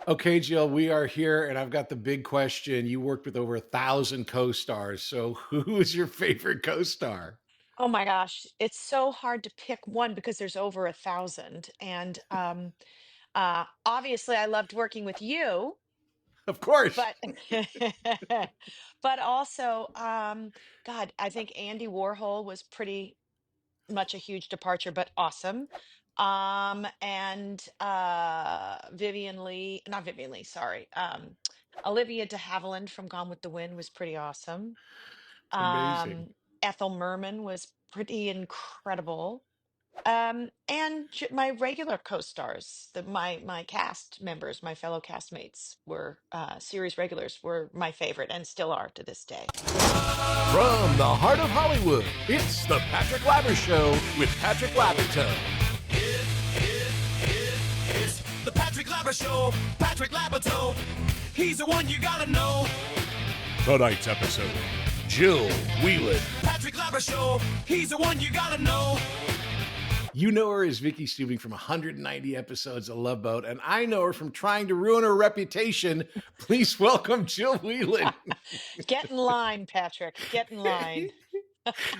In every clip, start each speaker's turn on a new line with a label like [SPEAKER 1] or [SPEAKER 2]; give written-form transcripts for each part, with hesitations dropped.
[SPEAKER 1] Okay, Jill, we are here, and I've got the big question. You worked with over 1,000 co-stars, so who is your favorite co-star?
[SPEAKER 2] Oh my gosh, it's so hard to pick one because there's over 1,000. And obviously, I loved working with you,
[SPEAKER 1] Of course.
[SPEAKER 2] but but also, God, I think Andy Warhol was pretty much a huge departure, but awesome. And Vivian Lee, not Vivian Lee, sorry. Olivia de Havilland from Gone with the Wind was pretty awesome.
[SPEAKER 1] Amazing.
[SPEAKER 2] Um, Ethel Merman was pretty incredible. And my regular co-stars, my cast members, my fellow castmates were series regulars were my favorite and still are to this day.
[SPEAKER 3] From the heart of Hollywood, it's the Patrick Labber Show with Patrick Labyorteaux.
[SPEAKER 4] It's the Patrick Labber Show. Patrick Labyorteaux. He's the one you gotta know.
[SPEAKER 3] Tonight's episode, Jill Whelan.
[SPEAKER 4] Patrick Labber Show. He's the one you gotta know.
[SPEAKER 1] You know her as Vicki Stubing from 190 episodes of Love Boat, and I know her from trying to ruin her reputation. Please welcome Jill Whelan.
[SPEAKER 2] Get in line, Patrick. Get in line.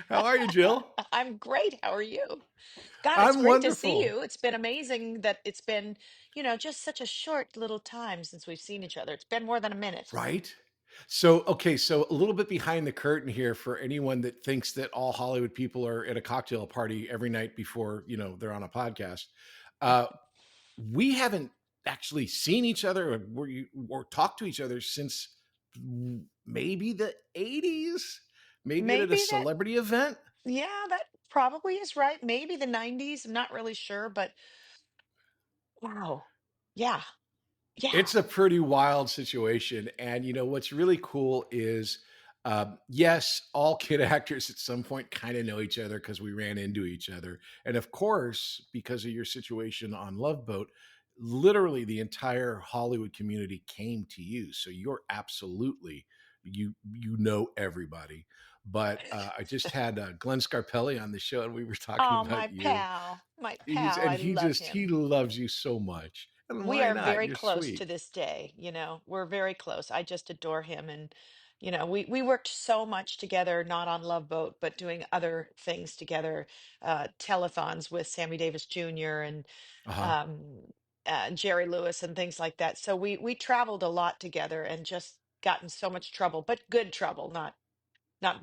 [SPEAKER 1] How are you, Jill?
[SPEAKER 2] I'm great. How are you? God, it's
[SPEAKER 1] I'm
[SPEAKER 2] great to see
[SPEAKER 1] wonderful.
[SPEAKER 2] you. It's been amazing that it's been, just such a short little time since we've seen each other. It's been more than a minute.
[SPEAKER 1] Right? So a little bit behind the curtain here for anyone that thinks that all Hollywood people are at a cocktail party every night before, they're on a podcast. Uh, we haven't actually seen each other or talked to each other since maybe the 80s, maybe at a
[SPEAKER 2] Maybe that,
[SPEAKER 1] celebrity event.
[SPEAKER 2] yeah, that probably is right. Maybe the 90s. I'm not really sure, but wow. Yeah. Yeah.
[SPEAKER 1] It's a pretty wild situation. And what's really cool is, yes, all kid actors at some point kind of know each other because we ran into each other. And of course, because of your situation on Love Boat, literally the entire Hollywood community came to you. So you're absolutely you know everybody. But I just had Glenn Scarpelli on the show, and we were talking
[SPEAKER 2] Oh,
[SPEAKER 1] about
[SPEAKER 2] my
[SPEAKER 1] you.
[SPEAKER 2] pal. My
[SPEAKER 1] He's
[SPEAKER 2] pal.
[SPEAKER 1] and
[SPEAKER 2] I
[SPEAKER 1] he
[SPEAKER 2] love
[SPEAKER 1] just he
[SPEAKER 2] him.
[SPEAKER 1] loves you so much. And
[SPEAKER 2] We
[SPEAKER 1] why
[SPEAKER 2] are
[SPEAKER 1] not?
[SPEAKER 2] very
[SPEAKER 1] You're
[SPEAKER 2] close to
[SPEAKER 1] sweet.
[SPEAKER 2] this day, we're very close. I just adore him. And we worked so much together, not on Love Boat, but doing other things together, telethons with Sammy Davis Jr. and
[SPEAKER 1] Uh-huh.
[SPEAKER 2] um Jerry Lewis and things like that. So we traveled a lot together and just got in so much trouble, but good trouble, not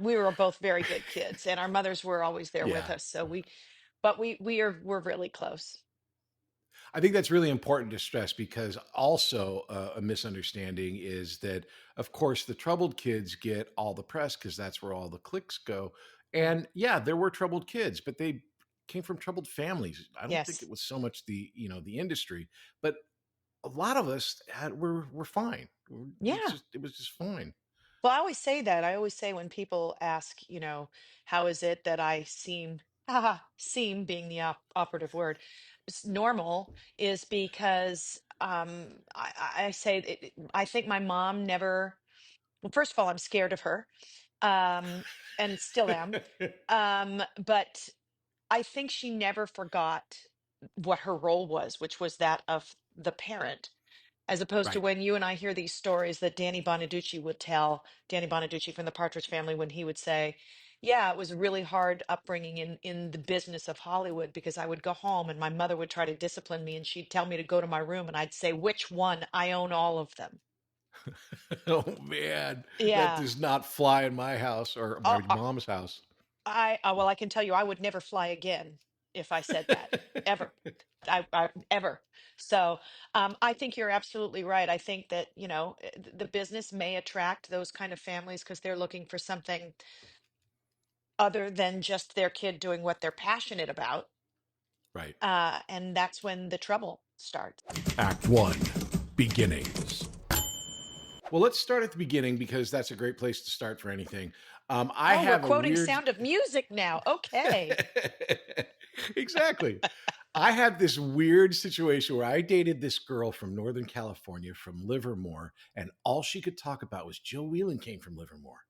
[SPEAKER 2] we were both very good kids, and our mothers were always there with
[SPEAKER 1] Yeah.
[SPEAKER 2] us. So we're really close.
[SPEAKER 1] I think that's really important to stress because also a misunderstanding is that, of course, the troubled kids get all the press because that's where all the clicks go. And yeah, there were troubled kids, but they came from troubled families. I don't think
[SPEAKER 2] Yes.
[SPEAKER 1] it was so much the industry, but a lot of us were fine.
[SPEAKER 2] Yeah.
[SPEAKER 1] It was just fine.
[SPEAKER 2] Well, I always say that. I always say when people ask, how is it that I seem, seem being the operative word, normal is because I say I think my mom never, well, first of all, I'm scared of her, um, and still am. But I think she never forgot what her role was, which was that of the parent, as opposed to
[SPEAKER 1] Right.
[SPEAKER 2] when you and I hear these stories that Danny Bonaducci would tell, Danny Bonaducci from the Partridge Family, when he would say, yeah, it was a really hard upbringing in the business of Hollywood because I would go home and my mother would try to discipline me and she'd tell me to go to my room and I'd say, which one? I own all of them.
[SPEAKER 1] Oh man, that
[SPEAKER 2] Yeah.
[SPEAKER 1] does not fly in my house or
[SPEAKER 2] Oh,
[SPEAKER 1] my mom's house.
[SPEAKER 2] well, I can tell you, I would never fly again if I said that ever. I ever. So I think you're absolutely right. I think that the business may attract those kind of families because they're looking for something other than just their kid doing what they're passionate about,
[SPEAKER 1] Right.
[SPEAKER 2] and that's when the trouble starts.
[SPEAKER 3] Act 1, Beginnings.
[SPEAKER 1] Well, let's start at the beginning because that's a great place to start for anything. I
[SPEAKER 2] Oh, we're
[SPEAKER 1] have a
[SPEAKER 2] quoting
[SPEAKER 1] weird.
[SPEAKER 2] Sound of Music now. Okay.
[SPEAKER 1] Exactly. I had this weird situation where I dated this girl from Northern California, from Livermore, and all she could talk about was Joe Whelan came from Livermore.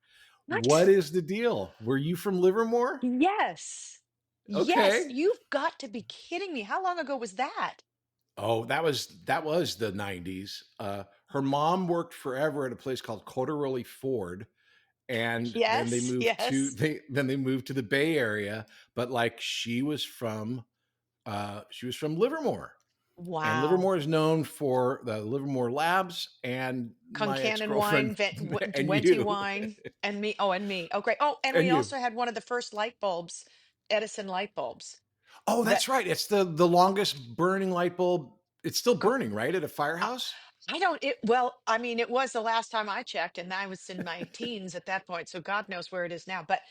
[SPEAKER 1] What
[SPEAKER 2] What?
[SPEAKER 1] is the deal? Were you from Livermore?
[SPEAKER 2] Yes. Yes,
[SPEAKER 1] Okay.
[SPEAKER 2] you've got to be kidding me. How long ago was that?
[SPEAKER 1] Oh, that was the 90s. Her mom worked forever at a place called Coteroli Ford, and then they
[SPEAKER 2] Yes,
[SPEAKER 1] moved to
[SPEAKER 2] yes.
[SPEAKER 1] the Bay Area, but like she was from Livermore. And
[SPEAKER 2] Wow.
[SPEAKER 1] Livermore is known for the Livermore Labs and my
[SPEAKER 2] Concannon
[SPEAKER 1] ex-girlfriend
[SPEAKER 2] wine,
[SPEAKER 1] and
[SPEAKER 2] Venti
[SPEAKER 1] you.
[SPEAKER 2] wine, and me. Oh, and me. Oh, great. Oh, and
[SPEAKER 1] And
[SPEAKER 2] we
[SPEAKER 1] you.
[SPEAKER 2] also had one of the first light bulbs, Edison light bulbs.
[SPEAKER 1] Oh,
[SPEAKER 2] That
[SPEAKER 1] that's right. It's the longest burning light bulb. It's still
[SPEAKER 2] cor-
[SPEAKER 1] burning, right? At a
[SPEAKER 2] uh,
[SPEAKER 1] firehouse?
[SPEAKER 2] I don't. It well, I mean, it was the last time I checked, and I was in my teens at that point. So God knows where it is now. But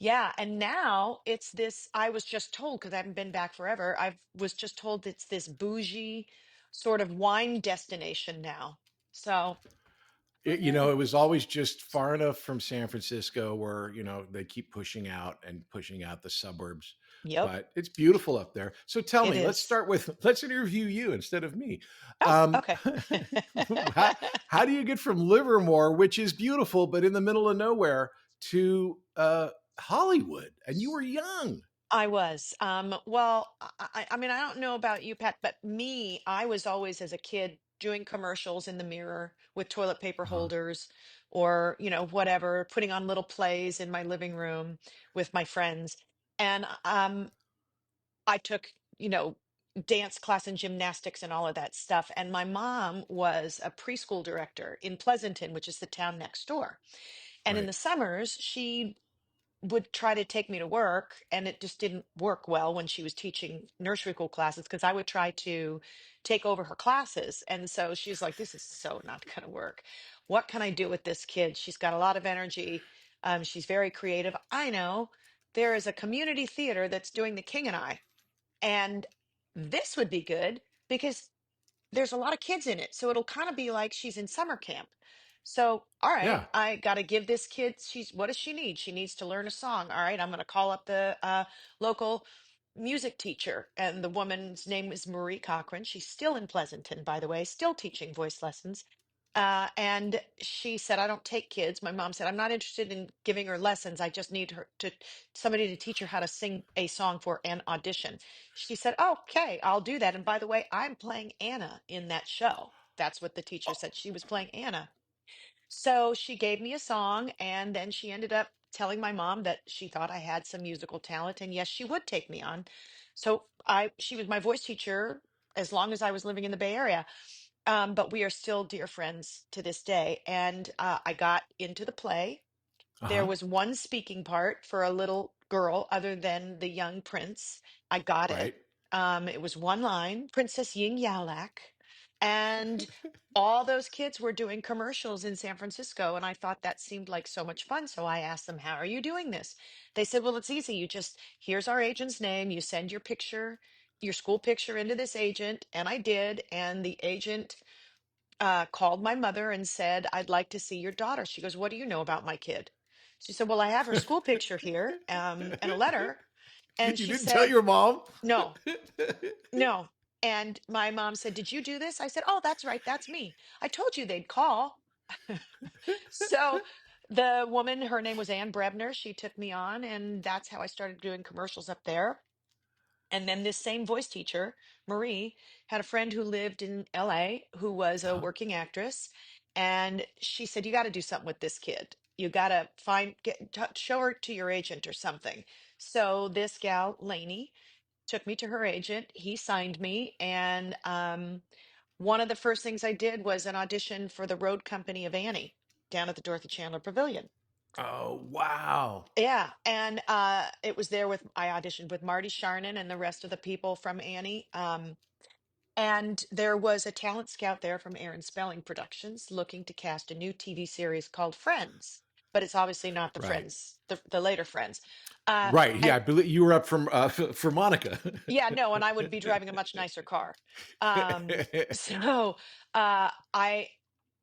[SPEAKER 2] yeah, and now it's this. I was just told because I haven't been back forever. I was just told it's this bougie sort of wine destination now. So
[SPEAKER 1] It was always just far enough from San Francisco where, they keep pushing out the suburbs.
[SPEAKER 2] yep,
[SPEAKER 1] But it's beautiful up there. So tell
[SPEAKER 2] it
[SPEAKER 1] me,
[SPEAKER 2] is.
[SPEAKER 1] let's interview you instead of me.
[SPEAKER 2] Oh,
[SPEAKER 1] Um,
[SPEAKER 2] okay.
[SPEAKER 1] how do you get from Livermore, which is beautiful, but in the middle of nowhere, to Hollywood? And you were young.
[SPEAKER 2] I was. Well, I mean, I don't know about you, Pat, but me, I was always as a kid doing commercials in the mirror with toilet paper
[SPEAKER 1] Uh-huh.
[SPEAKER 2] holders or, whatever, putting on little plays in my living room with my friends. And I took, dance class and gymnastics and all of that stuff. And my mom was a preschool director in Pleasanton, which is the town next door. And in
[SPEAKER 1] Right.
[SPEAKER 2] the summers, she would try to take me to work, and it just didn't work well when she was teaching nursery school classes because I would try to take over her classes. And so she's like, this is so not going to work. What can I do with this kid? She's got a lot of energy. She's very creative. I know there is a community theater that's doing The King and I, and this would be good because there's a lot of kids in it. So it'll kind of be like she's in summer camp. So, all right,
[SPEAKER 1] Yeah.
[SPEAKER 2] I got to give this kid, what does she need? She needs to learn a song. All right, I'm going to call up the local music teacher. And the woman's name is Marie Cochran. She's still in Pleasanton, by the way, still teaching voice lessons. And she said, I don't take kids. My mom said, I'm not interested in giving her lessons. I just need somebody to teach her how to sing a song for an audition. She said, okay, I'll do that. And by the way, I'm playing Anna in that show. That's what the teacher said. She was playing Anna. So she gave me a song, and then she ended up telling my mom that she thought I had some musical talent, and yes, she would take me on. So she was my voice teacher as long as I was living in the Bay Area. But we are still dear friends to this day. And I got into the play. There
[SPEAKER 1] Uh-huh.
[SPEAKER 2] was one speaking part for a little girl other than the young prince. I got
[SPEAKER 1] Right.
[SPEAKER 2] it. It was one line, Princess Ying Yalak. And all those kids were doing commercials in San Francisco. And I thought that seemed like so much fun. So I asked them, how are you doing this? They said, well, it's easy. Here's our agent's name. You send your picture, your school picture into this agent. And I did. And the agent called my mother and said, I'd like to see your daughter. She goes, what do you know about my kid? She said, well, I have her school picture here and a letter. And
[SPEAKER 1] You
[SPEAKER 2] she
[SPEAKER 1] didn't tell
[SPEAKER 2] said,
[SPEAKER 1] your mom?
[SPEAKER 2] no, no. And my mom said, did you do this? I said, oh, that's right. That's me. I told you they'd call. So the woman, her name was Ann Brebner. She took me on, and that's how I started doing commercials up there. And then this same voice teacher, Marie, had a friend who lived in LA who was a
[SPEAKER 1] Uh-huh.
[SPEAKER 2] working actress. And she said, you got to do something with this kid. You got to show her to your agent or something. So this gal, Lainey, took me to her agent. He signed me. And one of the first things I did was an audition for the road company of Annie down at the Dorothy Chandler Pavilion.
[SPEAKER 1] Oh, wow.
[SPEAKER 2] Yeah, and it was there with I auditioned with Marty Sharnon and the rest of the people from Annie. And there was a talent scout there from Aaron Spelling Productions looking to cast a new TV series called Friends, but it's obviously not the
[SPEAKER 1] Right.
[SPEAKER 2] Friends, the later Friends. Uh,
[SPEAKER 1] Right. Yeah,
[SPEAKER 2] and
[SPEAKER 1] I believe you were up from for Monica.
[SPEAKER 2] yeah, no, and I would be driving a much nicer car. So I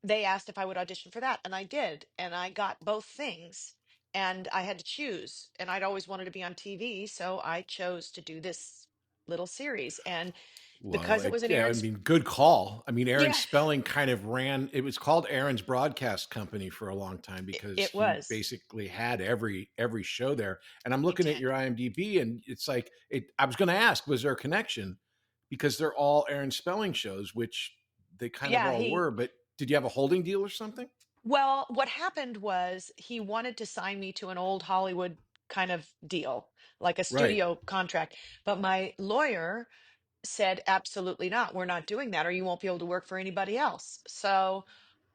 [SPEAKER 2] they asked if I would audition for that, and I did, and I got both things, and I had to choose, and I'd always wanted to be on TV, so I chose to do this little series, and
[SPEAKER 1] Well,
[SPEAKER 2] because it was an
[SPEAKER 1] yeah, I
[SPEAKER 2] Aaron's,
[SPEAKER 1] mean, good call. I mean, Aaron
[SPEAKER 2] yeah,
[SPEAKER 1] Spelling kind of it was called Aaron's Broadcast Company for a long time
[SPEAKER 2] it,
[SPEAKER 1] because
[SPEAKER 2] it
[SPEAKER 1] he
[SPEAKER 2] was
[SPEAKER 1] basically had every show there. And I'm
[SPEAKER 2] he
[SPEAKER 1] looking at
[SPEAKER 2] did.
[SPEAKER 1] your IMDb and it's like I was going to ask, was there a connection? because they're all Aaron Spelling shows, which they kind of
[SPEAKER 2] Yeah,
[SPEAKER 1] all were. But did you have a holding deal or something?
[SPEAKER 2] well, what happened was he wanted to sign me to an old Hollywood kind of deal, like a
[SPEAKER 1] Right.
[SPEAKER 2] studio contract. But my lawyer said, absolutely not. We're not doing that, or you won't be able to work for anybody else. So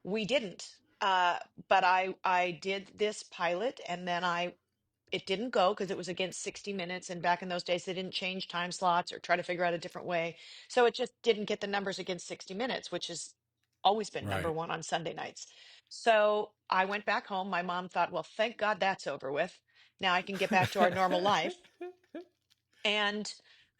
[SPEAKER 2] we didn't. But I did this pilot, and then it didn't go because it was against 60 minutes. And back in those days, they didn't change time slots or try to figure out a different way. So it just didn't get the numbers against 60 minutes, which has always been number
[SPEAKER 1] Right.
[SPEAKER 2] one on Sunday nights. So I went back home. My mom thought, well, thank God that's over with. Now I can get back to our normal life. And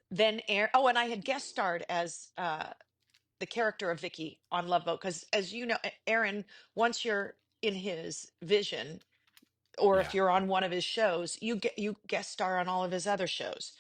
[SPEAKER 2] then oh, and I had guest starred as the character of Vicky on Love Boat. Because as you know, Aaron, once you're in his vision, or if
[SPEAKER 1] Yeah.
[SPEAKER 2] you're on one of his shows, you guest star on all of his other shows,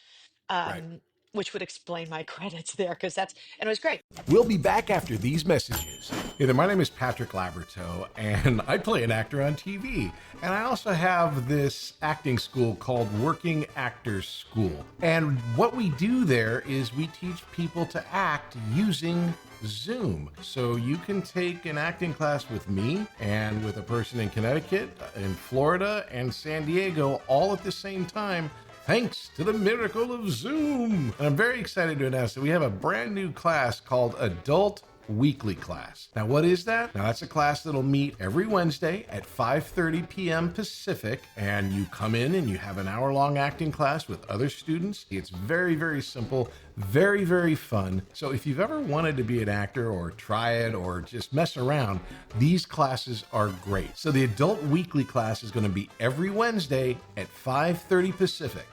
[SPEAKER 1] Right.
[SPEAKER 2] which would explain my credits there because and it was great.
[SPEAKER 3] We'll be back after these messages.
[SPEAKER 1] Hey there, my name is Patrick Labyorteaux, and I play an actor on TV. And I also have this acting school called Working Actors School. And what we do there is we teach people to act using Zoom. So you can take an acting class with me and with a person in Connecticut, in Florida, and San Diego all at the same time, thanks to the miracle of Zoom. And I'm very excited to announce that we have a brand new class called Adult Weekly Class. Now, what is that? Now, that's a class that'll meet every Wednesday at 5:30 p.m. Pacific, and you come in and you have an hour-long acting class with other students. It's very, very simple, very, very fun. So if you've ever wanted to be an actor or try it or just mess around, these classes are great. So the Adult Weekly Class is going to be every Wednesday at 5:30 Pacific.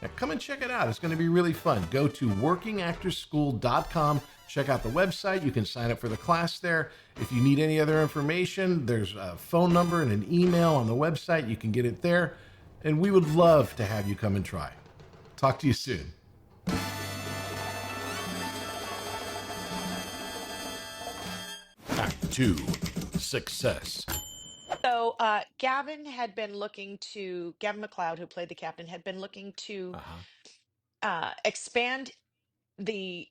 [SPEAKER 1] Now come and check it out. It's going to be really fun. Go to workingactorschool.com. Check out the website. You can sign up for the class there. If you need any other information, there's a phone number and an email on the website. You can get it there. And we would love to have you come and try. Talk to you soon.
[SPEAKER 3] Act 2. Success.
[SPEAKER 2] So Gavin McLeod, who played the captain, had been looking to expand the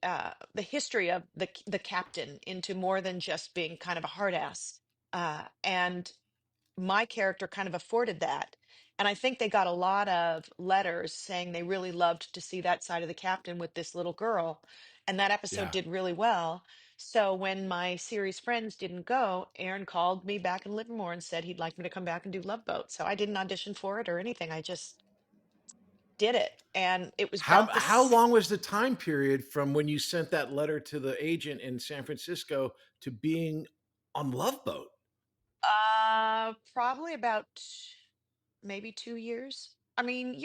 [SPEAKER 2] history of the captain into more than just being kind of a hard ass, and my character kind of afforded that. And I think they got a lot of letters saying they really loved to see that side of the captain with this little girl. And that episode
[SPEAKER 1] Yeah.
[SPEAKER 2] did really well. So when my series friends didn't go, Aaron called me back in Livermore and said he'd like me to come back and do Love Boat. So I didn't audition for it or anything. I just did it. And it was about
[SPEAKER 1] How
[SPEAKER 2] this,
[SPEAKER 1] long was the time period from when you sent that letter to the agent in San Francisco to being on Love Boat?
[SPEAKER 2] probably about maybe 2 years. I mean,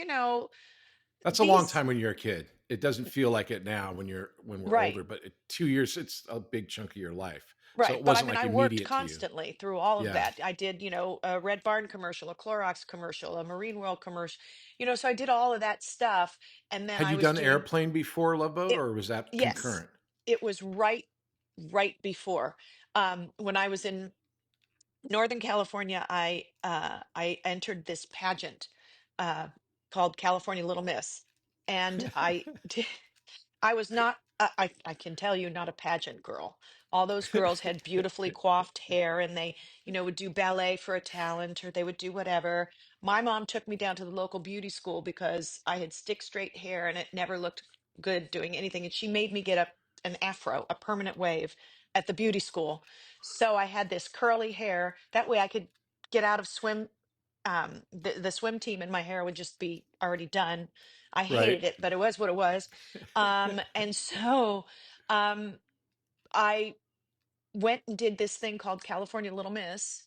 [SPEAKER 1] That's a long
[SPEAKER 2] these,
[SPEAKER 1] time when you're a kid. It doesn't feel like it now when we're
[SPEAKER 2] right.
[SPEAKER 1] older, but 2 years, it's a big chunk of your life. So
[SPEAKER 2] Right.
[SPEAKER 1] it
[SPEAKER 2] But I
[SPEAKER 1] wasn't
[SPEAKER 2] mean,
[SPEAKER 1] like
[SPEAKER 2] I worked
[SPEAKER 1] immediate to you.
[SPEAKER 2] constantly through all of
[SPEAKER 1] Yeah.
[SPEAKER 2] that. I did, a Red Barn commercial, a Clorox commercial, a Marine World commercial, so I did all of that stuff. And then
[SPEAKER 1] Had
[SPEAKER 2] I
[SPEAKER 1] you
[SPEAKER 2] was
[SPEAKER 1] done
[SPEAKER 2] doing
[SPEAKER 1] Airplane before Love Boat,
[SPEAKER 2] it.
[SPEAKER 1] or was that
[SPEAKER 2] Yes,
[SPEAKER 1] concurrent?
[SPEAKER 2] it was right before. When I was in Northern California, I entered this pageant uh, called California Little Miss. And I was not, I can tell you, not a pageant girl. All those girls had beautifully coiffed hair, and they, would do ballet for a talent, or they would do whatever. My mom took me down to the local beauty school because I had stick straight hair and it never looked good doing anything. And she made me get an afro, a permanent wave at the beauty school. So I had this curly hair. That way I could get out of the swim team, and my hair would just be already done. I
[SPEAKER 1] Right.
[SPEAKER 2] hated it, but it was what it was. And so um, I went and did this thing called California Little Miss,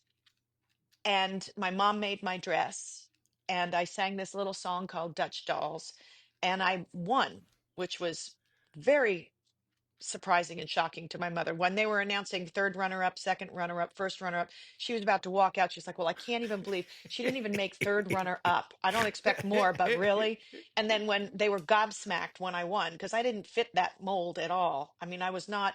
[SPEAKER 2] and my mom made my dress, and I sang this little song called Dutch Dolls, and I won, which was very surprising and shocking to my mother. When they were announcing third runner up, second runner up, first runner up, she was about to walk out. She's like, well, I can't even believe she didn't even make third runner up. I don't expect more, but really? And then when they were gobsmacked when I won, because I didn't fit that mold at all. I mean, I was not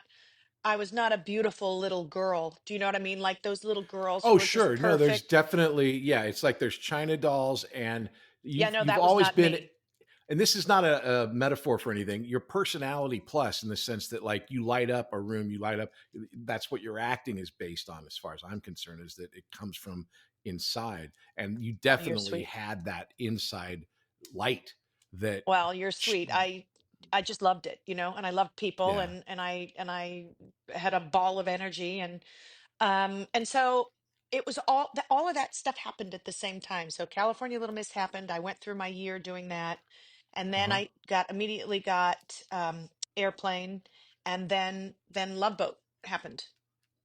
[SPEAKER 2] a beautiful little girl. Do you know what I mean? Like those little girls who
[SPEAKER 1] Oh,
[SPEAKER 2] are just
[SPEAKER 1] sure. No, there's
[SPEAKER 2] perfect.
[SPEAKER 1] definitely, yeah, it's like there's China dolls, and
[SPEAKER 2] Yeah,
[SPEAKER 1] you've
[SPEAKER 2] no,
[SPEAKER 1] you've
[SPEAKER 2] that was
[SPEAKER 1] always
[SPEAKER 2] not
[SPEAKER 1] been
[SPEAKER 2] me.
[SPEAKER 1] and this is not a metaphor for anything, your personality plus, in the sense that like you light up a room, you light up, that's what your acting is based on, as far as I'm concerned, is that it comes from inside. And you
[SPEAKER 2] You're
[SPEAKER 1] definitely
[SPEAKER 2] sweet.
[SPEAKER 1] had that inside light that
[SPEAKER 2] Well, you're sweet. I just loved it, and I loved people,
[SPEAKER 1] yeah.
[SPEAKER 2] and I had a ball of energy, and so it was all of that stuff happened at the same time. So California Little Miss happened. I went through my year doing that, and then
[SPEAKER 1] Uh-huh.
[SPEAKER 2] I immediately got Airplane, and then Love Boat happened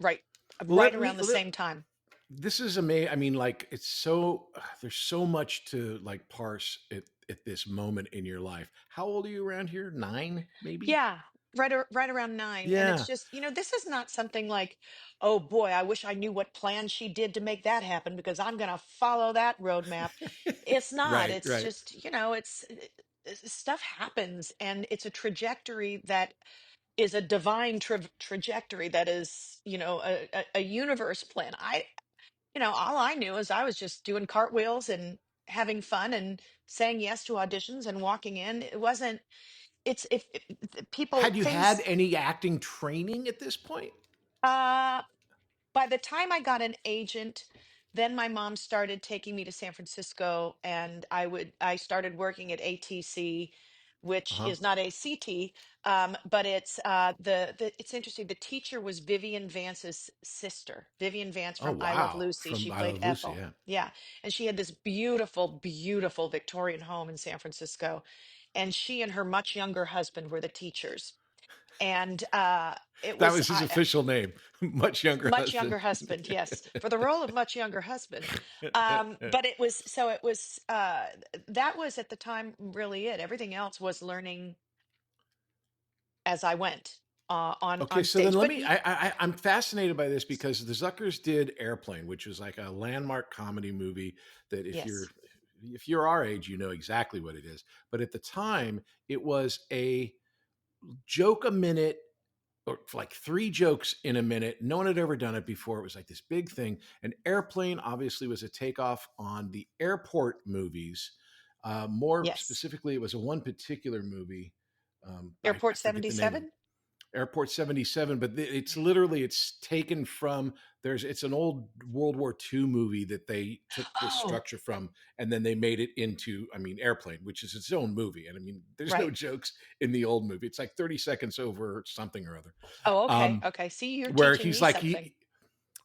[SPEAKER 2] right
[SPEAKER 1] Well,
[SPEAKER 2] right around the same time.
[SPEAKER 1] this is amazing. I mean, like, it's so there's so much to like parse at this moment in your life. How old are you around here? 9, maybe?
[SPEAKER 2] Yeah, right around 9. And it's
[SPEAKER 1] Yeah.
[SPEAKER 2] just, this is not something like, oh boy, I wish I knew what plan she did to make that happen because I'm going to follow that roadmap. It's not.
[SPEAKER 1] Right,
[SPEAKER 2] It's
[SPEAKER 1] right.
[SPEAKER 2] just, stuff happens, and it's a trajectory that is a divine trajectory that is, a universe plan. All I knew is I was just doing cartwheels and having fun and saying yes to auditions and walking in. It wasn't, it's if people
[SPEAKER 1] Had you had
[SPEAKER 2] things
[SPEAKER 1] any acting training at this point?
[SPEAKER 2] uh by the time I got an agent, then my mom started taking me to San Francisco, and I started working at ATC, which
[SPEAKER 1] Uh-huh.
[SPEAKER 2] is not ACT, but it's it's interesting. The teacher was Vivian Vance's sister, Vivian Vance
[SPEAKER 1] Oh,
[SPEAKER 2] from I Love
[SPEAKER 1] wow.
[SPEAKER 2] Lucy.
[SPEAKER 1] From
[SPEAKER 2] She
[SPEAKER 1] I
[SPEAKER 2] played
[SPEAKER 1] Love Lucy,
[SPEAKER 2] Ethel.
[SPEAKER 1] yeah.
[SPEAKER 2] Yeah, and she had this beautiful, beautiful Victorian home in San Francisco, and she and her much younger husband were the teachers, and it
[SPEAKER 1] That
[SPEAKER 2] was
[SPEAKER 1] was his official name. Much younger
[SPEAKER 2] much
[SPEAKER 1] husband.
[SPEAKER 2] younger husband, yes, for the role of much younger husband. But it was that was at the time really it. Everything else was learning as I went
[SPEAKER 1] Okay,
[SPEAKER 2] on
[SPEAKER 1] so then
[SPEAKER 2] stage.
[SPEAKER 1] let
[SPEAKER 2] But
[SPEAKER 1] me. I'm fascinated by this because the Zuckers did Airplane, which was like a landmark comedy movie that
[SPEAKER 2] yes,
[SPEAKER 1] if you're our age, you know exactly what it is. But at the time, it was a joke a minute, or like 3 jokes in a minute. No one had ever done it before. It was like this big thing. And Airplane obviously was a takeoff on the airport movies. More
[SPEAKER 2] yes,
[SPEAKER 1] specifically, it was a one particular movie. I
[SPEAKER 2] Airport
[SPEAKER 1] forget the name of it.
[SPEAKER 2] 77.
[SPEAKER 1] Airport 77, but it's literally it's taken from it's an old World War II movie that they took this
[SPEAKER 2] Oh,
[SPEAKER 1] structure from, and then they made it into, I mean, Airplane, which is its own movie. And I mean, there's no
[SPEAKER 2] right.
[SPEAKER 1] jokes in the old movie. It's like 30 seconds over something or other.
[SPEAKER 2] Oh, okay,
[SPEAKER 1] Um,
[SPEAKER 2] okay. See, you're
[SPEAKER 1] where
[SPEAKER 2] teaching
[SPEAKER 1] he's
[SPEAKER 2] me
[SPEAKER 1] like
[SPEAKER 2] something.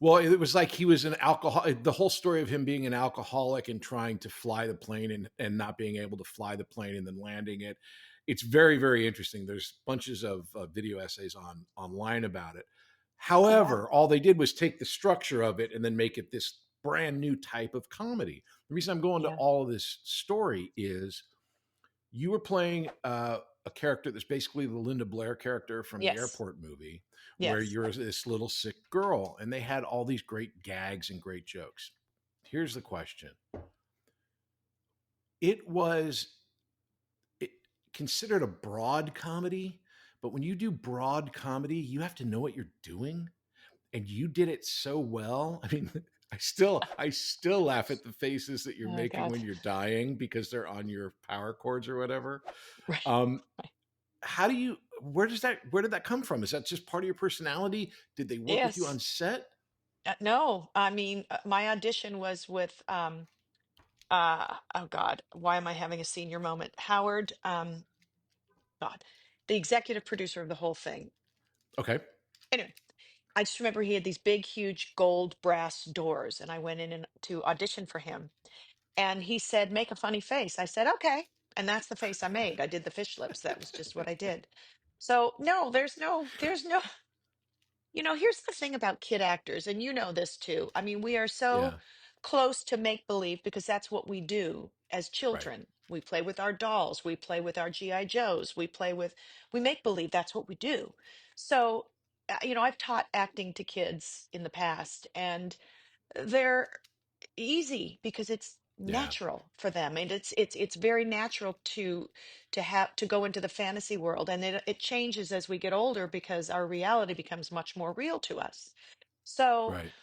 [SPEAKER 1] well, it was like he was an alcohol. The whole story of him being an alcoholic and trying to fly the plane, and not being able to fly the plane and then landing it. It's very, very interesting. There's bunches of video essays online about it.
[SPEAKER 2] Oh, wow.
[SPEAKER 1] However, all they did was take the structure of it and then make it this brand new type of comedy. The reason I'm going to
[SPEAKER 2] Yeah.
[SPEAKER 1] all of this story is you were playing a character that's basically the Linda Blair character from the
[SPEAKER 2] Yes.
[SPEAKER 1] airport movie, where
[SPEAKER 2] Yes.
[SPEAKER 1] you're this little sick girl, and they had all these great gags and great jokes. Here's the question: it was it, considered a broad comedy, but when you do broad comedy, you have to know what you're doing, and you did it so well. I mean, I still laugh at the faces that you're
[SPEAKER 2] Oh
[SPEAKER 1] making
[SPEAKER 2] God.
[SPEAKER 1] when you're dying because they're on your power cords or whatever.
[SPEAKER 2] Right.
[SPEAKER 1] Um,
[SPEAKER 2] Right.
[SPEAKER 1] how do you where did that come from? Is that just part of your personality? Did they work with you on
[SPEAKER 2] Yes.
[SPEAKER 1] set?
[SPEAKER 2] No, I mean, my audition was with oh God, why am I having a senior moment? Howard, God, the executive producer of the whole thing.
[SPEAKER 1] Okay.
[SPEAKER 2] Anyway, I just remember he had these big, huge gold brass doors, and I went in to audition for him. And he said, "Make a funny face." I said, "Okay." And that's the face I made. I did the fish lips. That was just what I did. So no, there's no, here's the thing about kid actors, and you know this too. I mean, we are so
[SPEAKER 1] Yeah.
[SPEAKER 2] close to make believe because that's what we do as
[SPEAKER 1] Right.
[SPEAKER 2] children. We play with our dolls, we play with our GI Joes, we make believe, that's what we do. So, I've taught acting to kids in the past, and they're easy because it's
[SPEAKER 1] Yeah.
[SPEAKER 2] natural for them, and it's very natural to go into the fantasy world, and it changes as we get older because our reality becomes much more real to us. So
[SPEAKER 1] Right.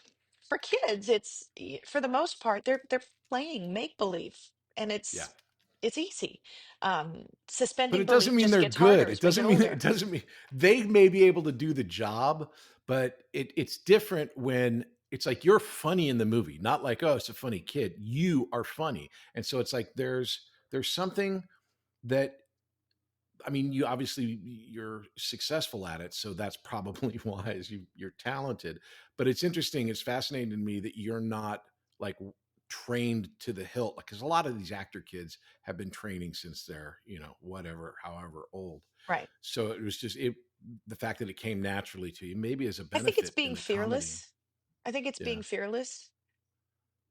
[SPEAKER 2] for kids, for the most part they're playing make believe, and
[SPEAKER 1] Yeah.
[SPEAKER 2] it's easy.
[SPEAKER 1] But
[SPEAKER 2] Suspending
[SPEAKER 1] it doesn't
[SPEAKER 2] belief
[SPEAKER 1] mean
[SPEAKER 2] just
[SPEAKER 1] they're
[SPEAKER 2] gets harder
[SPEAKER 1] good. It
[SPEAKER 2] as we
[SPEAKER 1] doesn't
[SPEAKER 2] get
[SPEAKER 1] mean
[SPEAKER 2] older.
[SPEAKER 1] they may be able to do the job, but it's different when it's like you're funny in the movie, not like, oh, it's a funny kid. You are funny. And so it's like there's something that, I mean, you obviously you're successful at it, so that's probably why is you're talented. But it's interesting. It's fascinating to me that you're not like trained to the hilt, because a lot of these actor kids have been training since they're whatever, however old.
[SPEAKER 2] Right.
[SPEAKER 1] So it was just the fact that it came naturally to you, maybe as a
[SPEAKER 2] I think it's
[SPEAKER 1] benefit in
[SPEAKER 2] being
[SPEAKER 1] the comedy.
[SPEAKER 2] fearless. I think it's
[SPEAKER 1] Yeah,
[SPEAKER 2] being fearless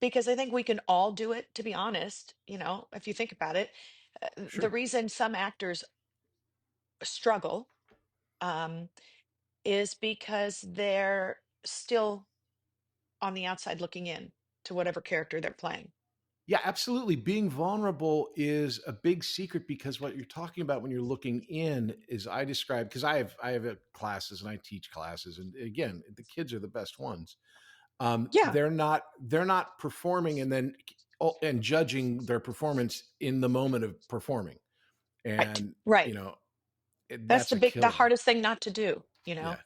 [SPEAKER 2] because I think we can all do it, to be honest. If you think about it, the
[SPEAKER 1] sure.
[SPEAKER 2] reason some actors struggle um, is because they're still on the outside looking in to whatever character they're playing.
[SPEAKER 1] Yeah, absolutely. Being vulnerable is a big secret, because what you're talking about when you're looking in is, I describe, because I have classes and I teach classes, and again, the kids are the best ones.
[SPEAKER 2] Yeah.
[SPEAKER 1] They're not performing and then and judging their performance in the moment of performing,
[SPEAKER 2] Right.
[SPEAKER 1] and
[SPEAKER 2] Right. That's
[SPEAKER 1] that's a
[SPEAKER 2] the
[SPEAKER 1] killer.
[SPEAKER 2] hardest thing not to do,
[SPEAKER 1] Yeah.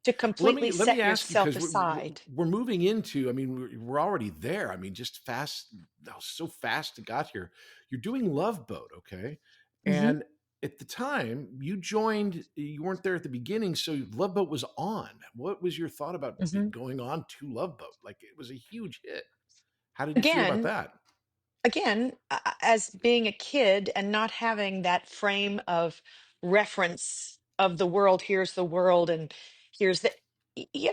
[SPEAKER 2] to
[SPEAKER 1] Well, let me
[SPEAKER 2] completely
[SPEAKER 1] let me
[SPEAKER 2] set
[SPEAKER 1] ask you,
[SPEAKER 2] yourself
[SPEAKER 1] because
[SPEAKER 2] aside.
[SPEAKER 1] we're moving into. I mean, we're already there. I mean, just fast. That was so fast to got here. You're doing Love Boat, okay?
[SPEAKER 2] Hmm.
[SPEAKER 1] And at the time you joined, you weren't there at the beginning, so Love Boat was on. What was your thought about
[SPEAKER 2] Hmm.
[SPEAKER 1] going on to Love Boat? Like, it was a huge hit. How did you feel about
[SPEAKER 2] Again,
[SPEAKER 1] that?
[SPEAKER 2] as being a kid and not having that frame of reference of the world, here's the world, and here's the, yeah,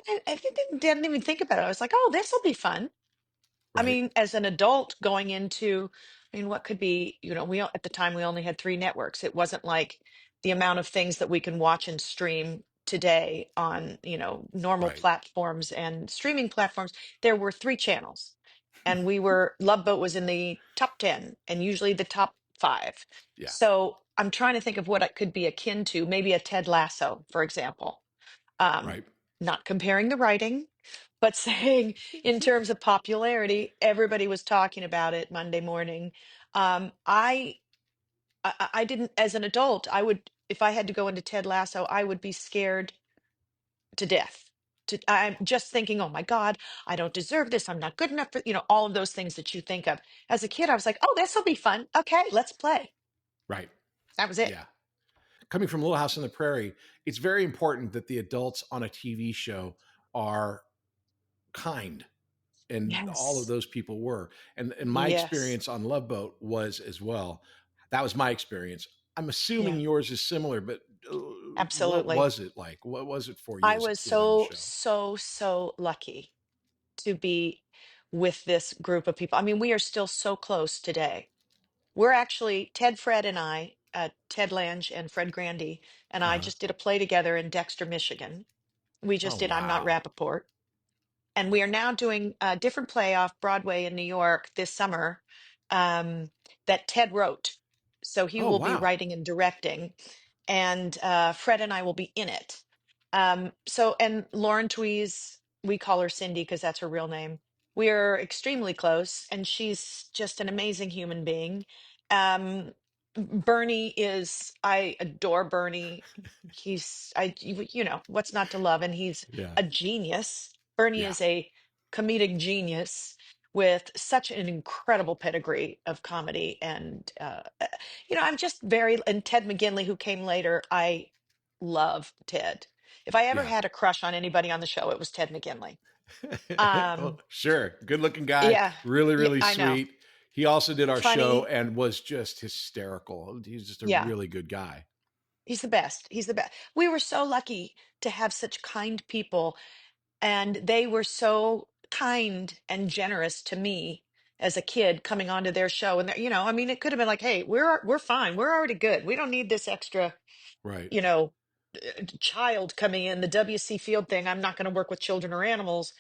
[SPEAKER 2] didn't even think about it. I was like, oh, this will be fun. I
[SPEAKER 1] Right,
[SPEAKER 2] mean, as an adult going into, I mean, what could be, at the time we only had three networks. It wasn't like the amount of things that we can watch and stream today on, normal
[SPEAKER 1] right.
[SPEAKER 2] platforms and streaming platforms. There were three channels, and Love Boat was in the top 10 and usually the top five.
[SPEAKER 1] Yeah,
[SPEAKER 2] So I'm trying to think of what it could be akin to, maybe a Ted Lasso, for example. um,
[SPEAKER 1] right.
[SPEAKER 2] Not comparing the writing, but saying in terms of popularity, everybody was talking about it Monday morning. I didn't, as an adult, I would, if I had to go into Ted Lasso, I would be scared to death. I'm just thinking, oh my God, I don't deserve this. I'm not good enough for, all of those things that you think of. As a kid, I was like, oh, this will be fun. Okay, let's play.
[SPEAKER 1] Right.
[SPEAKER 2] That was it.
[SPEAKER 1] Yeah. Coming from Little House on the Prairie, it's very important that the adults on a TV show are kind, and all of
[SPEAKER 2] Yes.
[SPEAKER 1] those people were. And my
[SPEAKER 2] Yes.
[SPEAKER 1] experience on Love Boat was as well. That was my experience. I'm assuming
[SPEAKER 2] Yeah,
[SPEAKER 1] yours is similar, but what
[SPEAKER 2] absolutely.
[SPEAKER 1] was it like? What was it for you
[SPEAKER 2] I
[SPEAKER 1] as a
[SPEAKER 2] was
[SPEAKER 1] kid on the
[SPEAKER 2] so,
[SPEAKER 1] show?
[SPEAKER 2] so, so lucky to be with this group of people. I mean, we are still so close today. We're actually, Ted, Fred, and I, Ted Lange and Fred Grandy, and I
[SPEAKER 1] Uh-huh.
[SPEAKER 2] just did a play together in Dexter, Michigan. We
[SPEAKER 1] Oh
[SPEAKER 2] just did I'm Not
[SPEAKER 1] wow.
[SPEAKER 2] Rappaport. And we are now doing a different play off Broadway in New York this summer, um, that Ted wrote. So he
[SPEAKER 1] Oh
[SPEAKER 2] will be
[SPEAKER 1] wow.
[SPEAKER 2] writing and directing, and Fred and I will be in it. And Lauren Tweez, we call her Cindy because that's her real name. We are extremely close, and she's just an amazing human being. Bernie is, I adore Bernie. What's not to love? And he's
[SPEAKER 1] Yeah.
[SPEAKER 2] a genius. Bernie
[SPEAKER 1] Yeah.
[SPEAKER 2] is a comedic genius with such an incredible pedigree of comedy. And, I'm just and Ted McGinley, who came later, I love Ted. If I ever
[SPEAKER 1] Yeah.
[SPEAKER 2] had a crush on anybody on the show, it was Ted McGinley.
[SPEAKER 1] Oh,
[SPEAKER 2] Um,
[SPEAKER 1] sure. Good looking guy.
[SPEAKER 2] yeah,
[SPEAKER 1] Really,
[SPEAKER 2] yeah,
[SPEAKER 1] really
[SPEAKER 2] I know.
[SPEAKER 1] sweet. He also did our show
[SPEAKER 2] Funny.
[SPEAKER 1] and was just hysterical. He's just a
[SPEAKER 2] Yeah,
[SPEAKER 1] really good guy.
[SPEAKER 2] he's the best. He's the best. We were so lucky to have such kind people, and they were so kind and generous to me as a kid coming onto their show. And I mean, it could have been like, hey, we're fine. We're already good. We don't need this extra,
[SPEAKER 1] Right.
[SPEAKER 2] you know, child coming in, the W.C. Field thing. I'm not going to work with children or animals.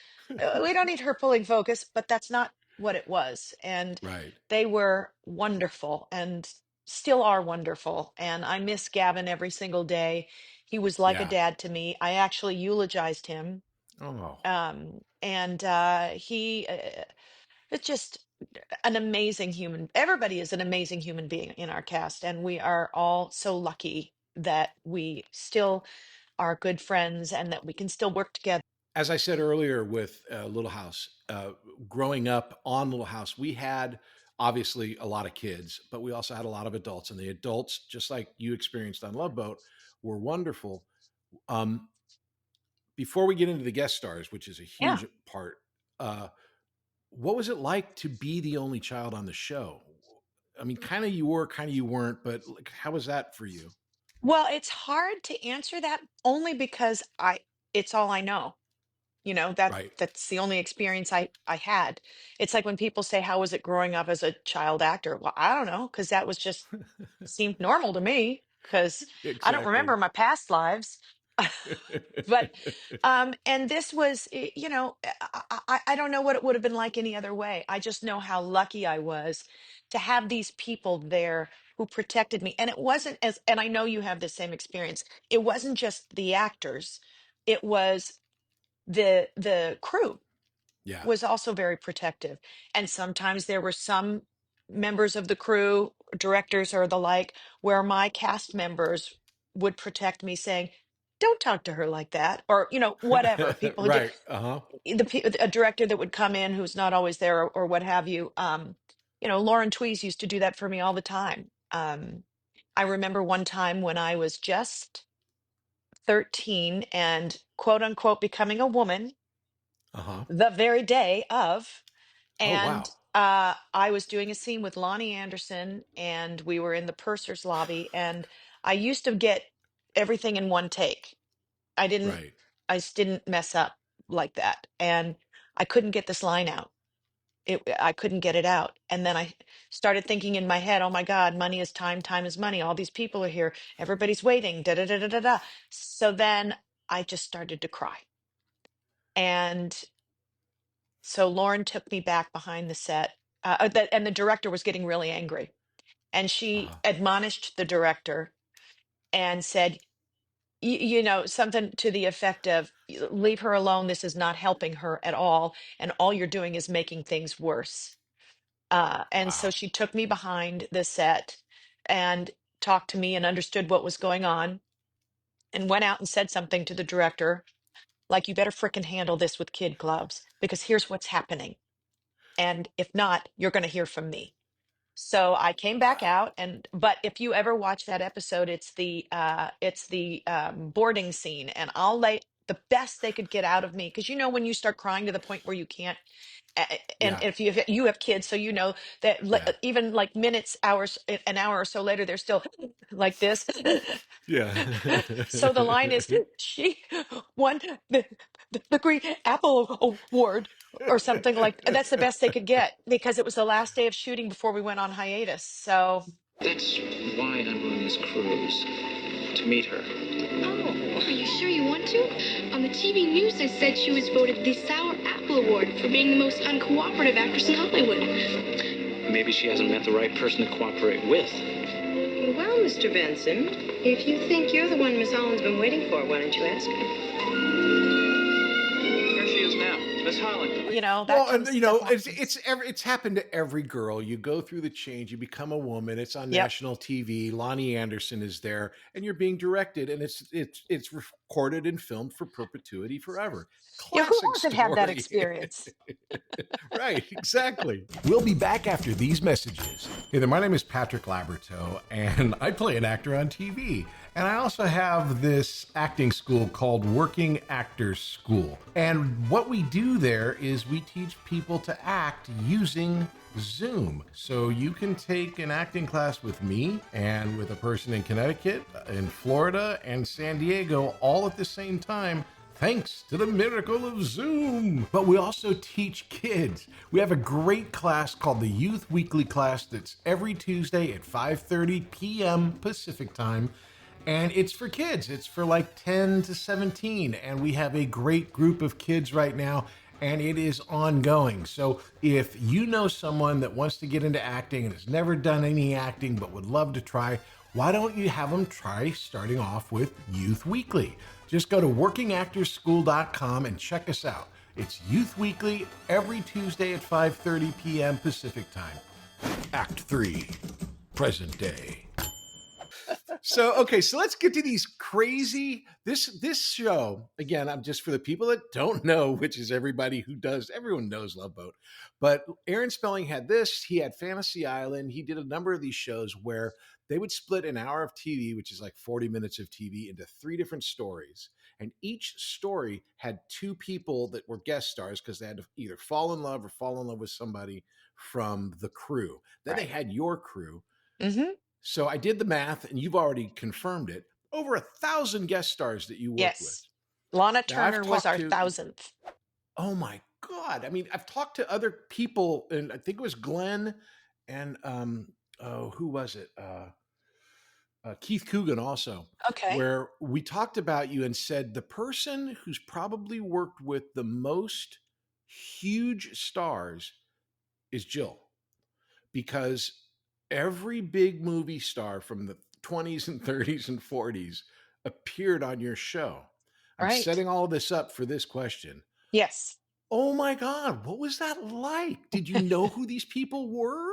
[SPEAKER 2] We don't need her pulling focus, but that's not what it was. And
[SPEAKER 1] Right.
[SPEAKER 2] they were wonderful and still are wonderful. And I miss Gavin every single day. He was like a
[SPEAKER 1] Yeah.
[SPEAKER 2] dad to me. I actually eulogized him.
[SPEAKER 1] Oh.
[SPEAKER 2] And he, it's just, an amazing human. Everybody is an amazing human being in our cast, and we are all so lucky that we still are good friends and that we can still work together.
[SPEAKER 1] As I said earlier with Little House, growing up on Little House, we had obviously a lot of kids, but we also had a lot of adults. And the adults, just like you experienced on Love Boat, were wonderful. Um, before we get into the guest stars, which is a
[SPEAKER 2] Yeah.
[SPEAKER 1] huge part, uh, what was it like to be the only child on the show? I mean, kind of you were, kind of you weren't, but like, how was that for you?
[SPEAKER 2] Well, it's hard to answer that only because it's all I know.
[SPEAKER 1] Right.
[SPEAKER 2] That's the only experience I had. It's like when people say, "How was it growing up as a child actor?" Well, I don't know, because that was just seemed normal to me because I don't
[SPEAKER 1] Exactly.
[SPEAKER 2] remember my past lives. But and this was I don't know what it would have been like any other way. I just know how lucky I was to have these people there who protected me. And it wasn't as and I know you have the same experience. It wasn't just the actors. It was the crew
[SPEAKER 1] Yeah.
[SPEAKER 2] was also very protective. And sometimes there were some members of the crew, directors or the like, where my cast members would protect me saying, don't talk to her like that, or whatever. People who
[SPEAKER 1] Right. Uh-huh.
[SPEAKER 2] a director that would come in who's not always there, or what have you. Lauren Twees used to do that for me all the time. I remember one time when I was just 13 and quote unquote becoming a woman
[SPEAKER 1] Uh-huh.
[SPEAKER 2] the very day of.
[SPEAKER 1] Oh,
[SPEAKER 2] And
[SPEAKER 1] wow.
[SPEAKER 2] I was doing a scene with Lonnie Anderson, and we were in the purser's lobby. And I used to get everything in one take. I didn't,
[SPEAKER 1] Right.
[SPEAKER 2] I just didn't mess up like that. And I couldn't get this line out. I couldn't get it out. And then I started thinking in my head, oh my God, money is time, time is money. All these people are here. Everybody's waiting. Da da da da da da. So then I just started to cry. And so Lauren took me back behind the set, and the director was getting really angry. And she
[SPEAKER 1] Uh-huh.
[SPEAKER 2] admonished the director and said, something to the effect of, leave her alone. This is not helping her at all. And all you're doing is making things worse. And so
[SPEAKER 1] Wow.
[SPEAKER 2] she took me behind the set and talked to me and understood what was going on, and went out and said something to the director, like, you better frickin' handle this with kid gloves, because here's what's happening. And if not, you're going to hear from me. So I came back
[SPEAKER 1] Wow.
[SPEAKER 2] out, but if you ever watch that episode, it's the boarding scene, and I'll lay the best they could get out of me, because when you start crying to the point where you can't, and
[SPEAKER 1] Yeah.
[SPEAKER 2] if you have kids, so that
[SPEAKER 1] Yeah.
[SPEAKER 2] even like minutes, hours, an hour or so later, they're still like this.
[SPEAKER 1] Yeah.
[SPEAKER 2] So the line is, she won the Green Apple Award or something like that's the best they could get, because it was the last day of shooting before we went on hiatus. So
[SPEAKER 5] That's why I'm on this cruise. To meet her.
[SPEAKER 6] Oh, are you sure you want to? On the TV news, they said she was voted the Sour Apple Award for being the most uncooperative actress in Hollywood.
[SPEAKER 5] Maybe she hasn't met the right person to cooperate with.
[SPEAKER 7] Well, Mr. Benson, if you think you're the one Miss Holland's been waiting for, why don't you ask her?
[SPEAKER 5] There she is now. Miss Holland.
[SPEAKER 2] that
[SPEAKER 1] Well,
[SPEAKER 2] kind
[SPEAKER 1] and
[SPEAKER 2] of stuff happens.
[SPEAKER 1] it's happened to every girl. You go through the change, you become a woman. It's on
[SPEAKER 2] Yep.
[SPEAKER 1] national TV. Lonnie Anderson is there, and you're being directed, and it's recorded and filmed for perpetuity forever.
[SPEAKER 2] Yeah, who
[SPEAKER 1] Classic
[SPEAKER 2] hasn't had that
[SPEAKER 1] story.
[SPEAKER 2] experience?
[SPEAKER 1] Right, exactly. We'll be back after these messages. Hey there, my name is Patrick Labyorteaux, and I play an actor on TV. And I also have this acting school called Working Actors School. And what we do there is we teach people to act using Zoom. So you can take an acting class with me and with a person in Connecticut, in Florida, and San Diego all at the same time, thanks to the miracle of Zoom. But we also teach kids. We have a great class called the Youth Weekly class that's every Tuesday at 5:30 p.m. Pacific time. And it's for kids. It's for like 10 to 17. And we have a great group of kids right now, and it is ongoing. So if you know someone that wants to get into acting and has never done any acting but would love to try, why don't you have them try starting off with Youth Weekly? Just go to workingactorsschool.com and check us out. It's Youth Weekly every Tuesday at 5:30 p.m. Pacific Time. Act 3, present day. So okay, so let's get to these crazy this show again. I'm just for the people that don't know, which is everybody who does. Everyone knows Love Boat, but Aaron Spelling had this. He had Fantasy Island. He did a number of these shows where they would split an hour of TV, which is like 40 minutes of TV, into three different stories, and each story had two people that were guest stars because they had to either fall in love or fall in love with somebody from the crew. Then they
[SPEAKER 2] Right.
[SPEAKER 1] had your crew.
[SPEAKER 2] Mm-hmm.
[SPEAKER 1] So I did the math, and you've already confirmed it. Over 1,000 guest stars that you worked with.
[SPEAKER 2] Yes. Lana
[SPEAKER 1] Now I've
[SPEAKER 2] Turner was
[SPEAKER 1] talked
[SPEAKER 2] our
[SPEAKER 1] to.
[SPEAKER 2] 1,000th.
[SPEAKER 1] Oh my god! I mean, I've talked to other people, and I think it was Glenn and oh, who was it? Keith Coogan also,
[SPEAKER 2] Okay.
[SPEAKER 1] where we talked about you and said the person who's probably worked with the most huge stars is Jill, because every big movie star from the 20s and 30s and 40s appeared on your show. I'm
[SPEAKER 2] Right.
[SPEAKER 1] setting all of this up for this question.
[SPEAKER 2] Yes.
[SPEAKER 1] Oh my God, what was that like? Did you know who these people were?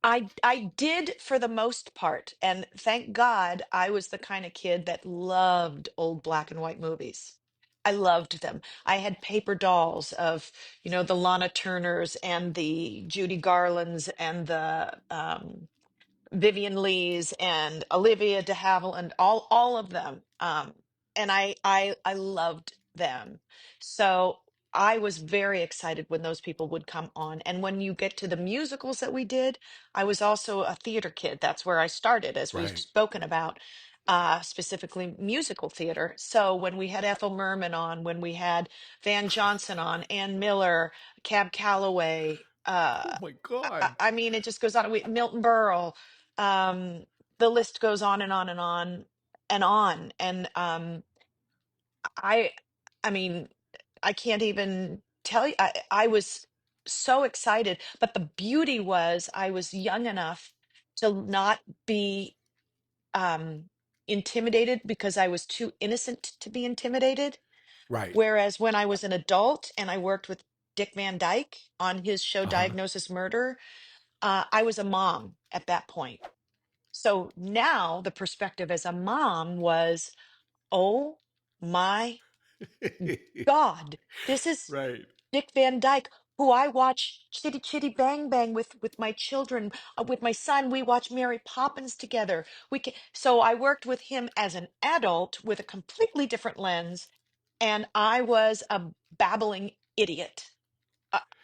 [SPEAKER 2] I did for the most part, and thank God I was the kind of kid that loved old black and white movies. I loved them. I had paper dolls of, the Lana Turners and the Judy Garlands and the Vivian Lee's and Olivia de Havilland, all of them. And I loved them. So I was very excited when those people would come on. And when you get to the musicals that we did, I was also a theater kid. That's where I started, as we've
[SPEAKER 1] Right.
[SPEAKER 2] spoken about, specifically musical theater. So when we had Ethel Merman on, when we had Van Johnson on, Ann Miller, Cab Calloway,
[SPEAKER 1] Oh my
[SPEAKER 2] I
[SPEAKER 1] God.
[SPEAKER 2] I mean, it just goes on. Milton Berle, um, the list goes on and on and on and on. And I, I mean, I can't even tell you. I was so excited, but the beauty was I was young enough to not be um, intimidated because I was too innocent to be intimidated.
[SPEAKER 1] Right.
[SPEAKER 2] Whereas when I was an adult and I worked with Dick Van Dyke on his show
[SPEAKER 1] Uh-huh.
[SPEAKER 2] Diagnosis Murder, I was a mom at that point. So now the perspective as a mom was, oh my God, this is
[SPEAKER 1] Right.
[SPEAKER 2] Dick Van Dyke, who I watch Chitty Chitty Bang Bang with my children, with my son. We watch Mary Poppins together. So I worked with him as an adult with a completely different lens, and I was a babbling idiot.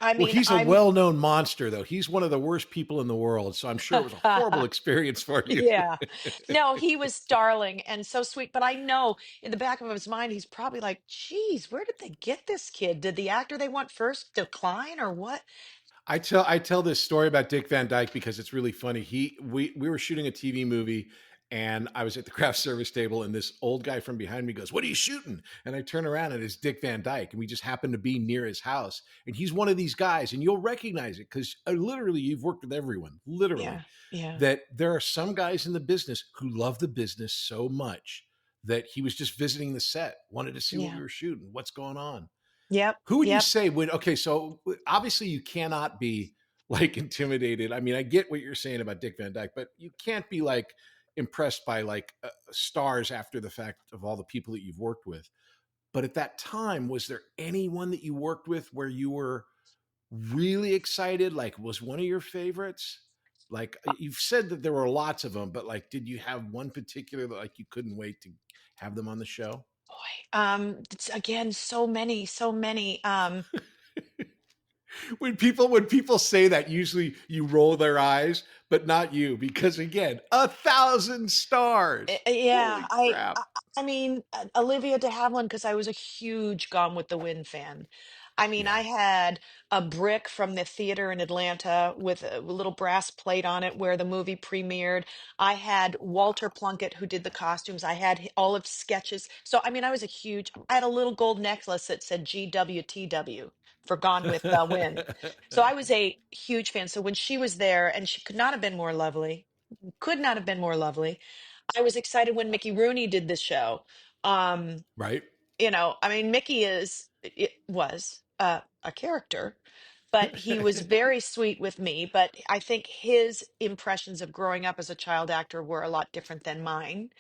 [SPEAKER 2] I
[SPEAKER 1] Well,
[SPEAKER 2] mean,
[SPEAKER 1] he's a well-known monster, though. He's one of the worst people in the world, so I'm sure it was a horrible experience for you.
[SPEAKER 2] Yeah. No, he was darling and so sweet. But I know in the back of his mind, he's probably like, geez, where did they get this kid? Did the actor they want first decline or what?
[SPEAKER 1] I tell this story about Dick Van Dyke because it's really funny. We were shooting a TV movie, and I was at the craft service table, and this old guy from behind me goes, "What are you shooting?" And I turn around, and it's Dick Van Dyke, and we just happened to be near his house. And he's one of these guys, and you'll recognize it because literally you've worked with everyone, literally.
[SPEAKER 2] Yeah. Yeah.
[SPEAKER 1] That there are some guys in the business who love the business so much that he was just visiting the set, wanted to see what we
[SPEAKER 2] Yeah.
[SPEAKER 1] were shooting, what's going on.
[SPEAKER 2] Yep.
[SPEAKER 1] Who would you
[SPEAKER 2] Yep.
[SPEAKER 1] say would okay, so obviously you cannot be like intimidated. I mean, I get what you're saying about Dick Van Dyke, but you can't be like impressed by like stars after the fact of all the people that you've worked with. But at that time, was there anyone that you worked with where you were really excited? Like, was one of your favorites? Like you've said that there were lots of them, but like, did you have one particular that like you couldn't wait to have them on the show?
[SPEAKER 2] Boy. Again, so many, so many.
[SPEAKER 1] When people say that, usually you roll their eyes, but not you, because again, 1,000 stars.
[SPEAKER 2] Yeah,
[SPEAKER 1] Holy crap!
[SPEAKER 2] I mean, Olivia de Havilland, because I was a huge Gone with the Wind fan. I mean,
[SPEAKER 1] Yeah.
[SPEAKER 2] I had a brick from the theater in Atlanta with a little brass plate on it where the movie premiered. I had Walter Plunkett who did the costumes. I had all of sketches. So, I mean, I had a little gold necklace that said GWTW for Gone with the Wind. So I was a huge fan. So when she was there, and she could not have been more lovely, could not have been more lovely. I was excited when Mickey Rooney did this show. Um,
[SPEAKER 1] Right?
[SPEAKER 2] I mean, Mickey is it was. a character, but he was very sweet with me. But I think his impressions of growing up as a child actor were a lot different than mine.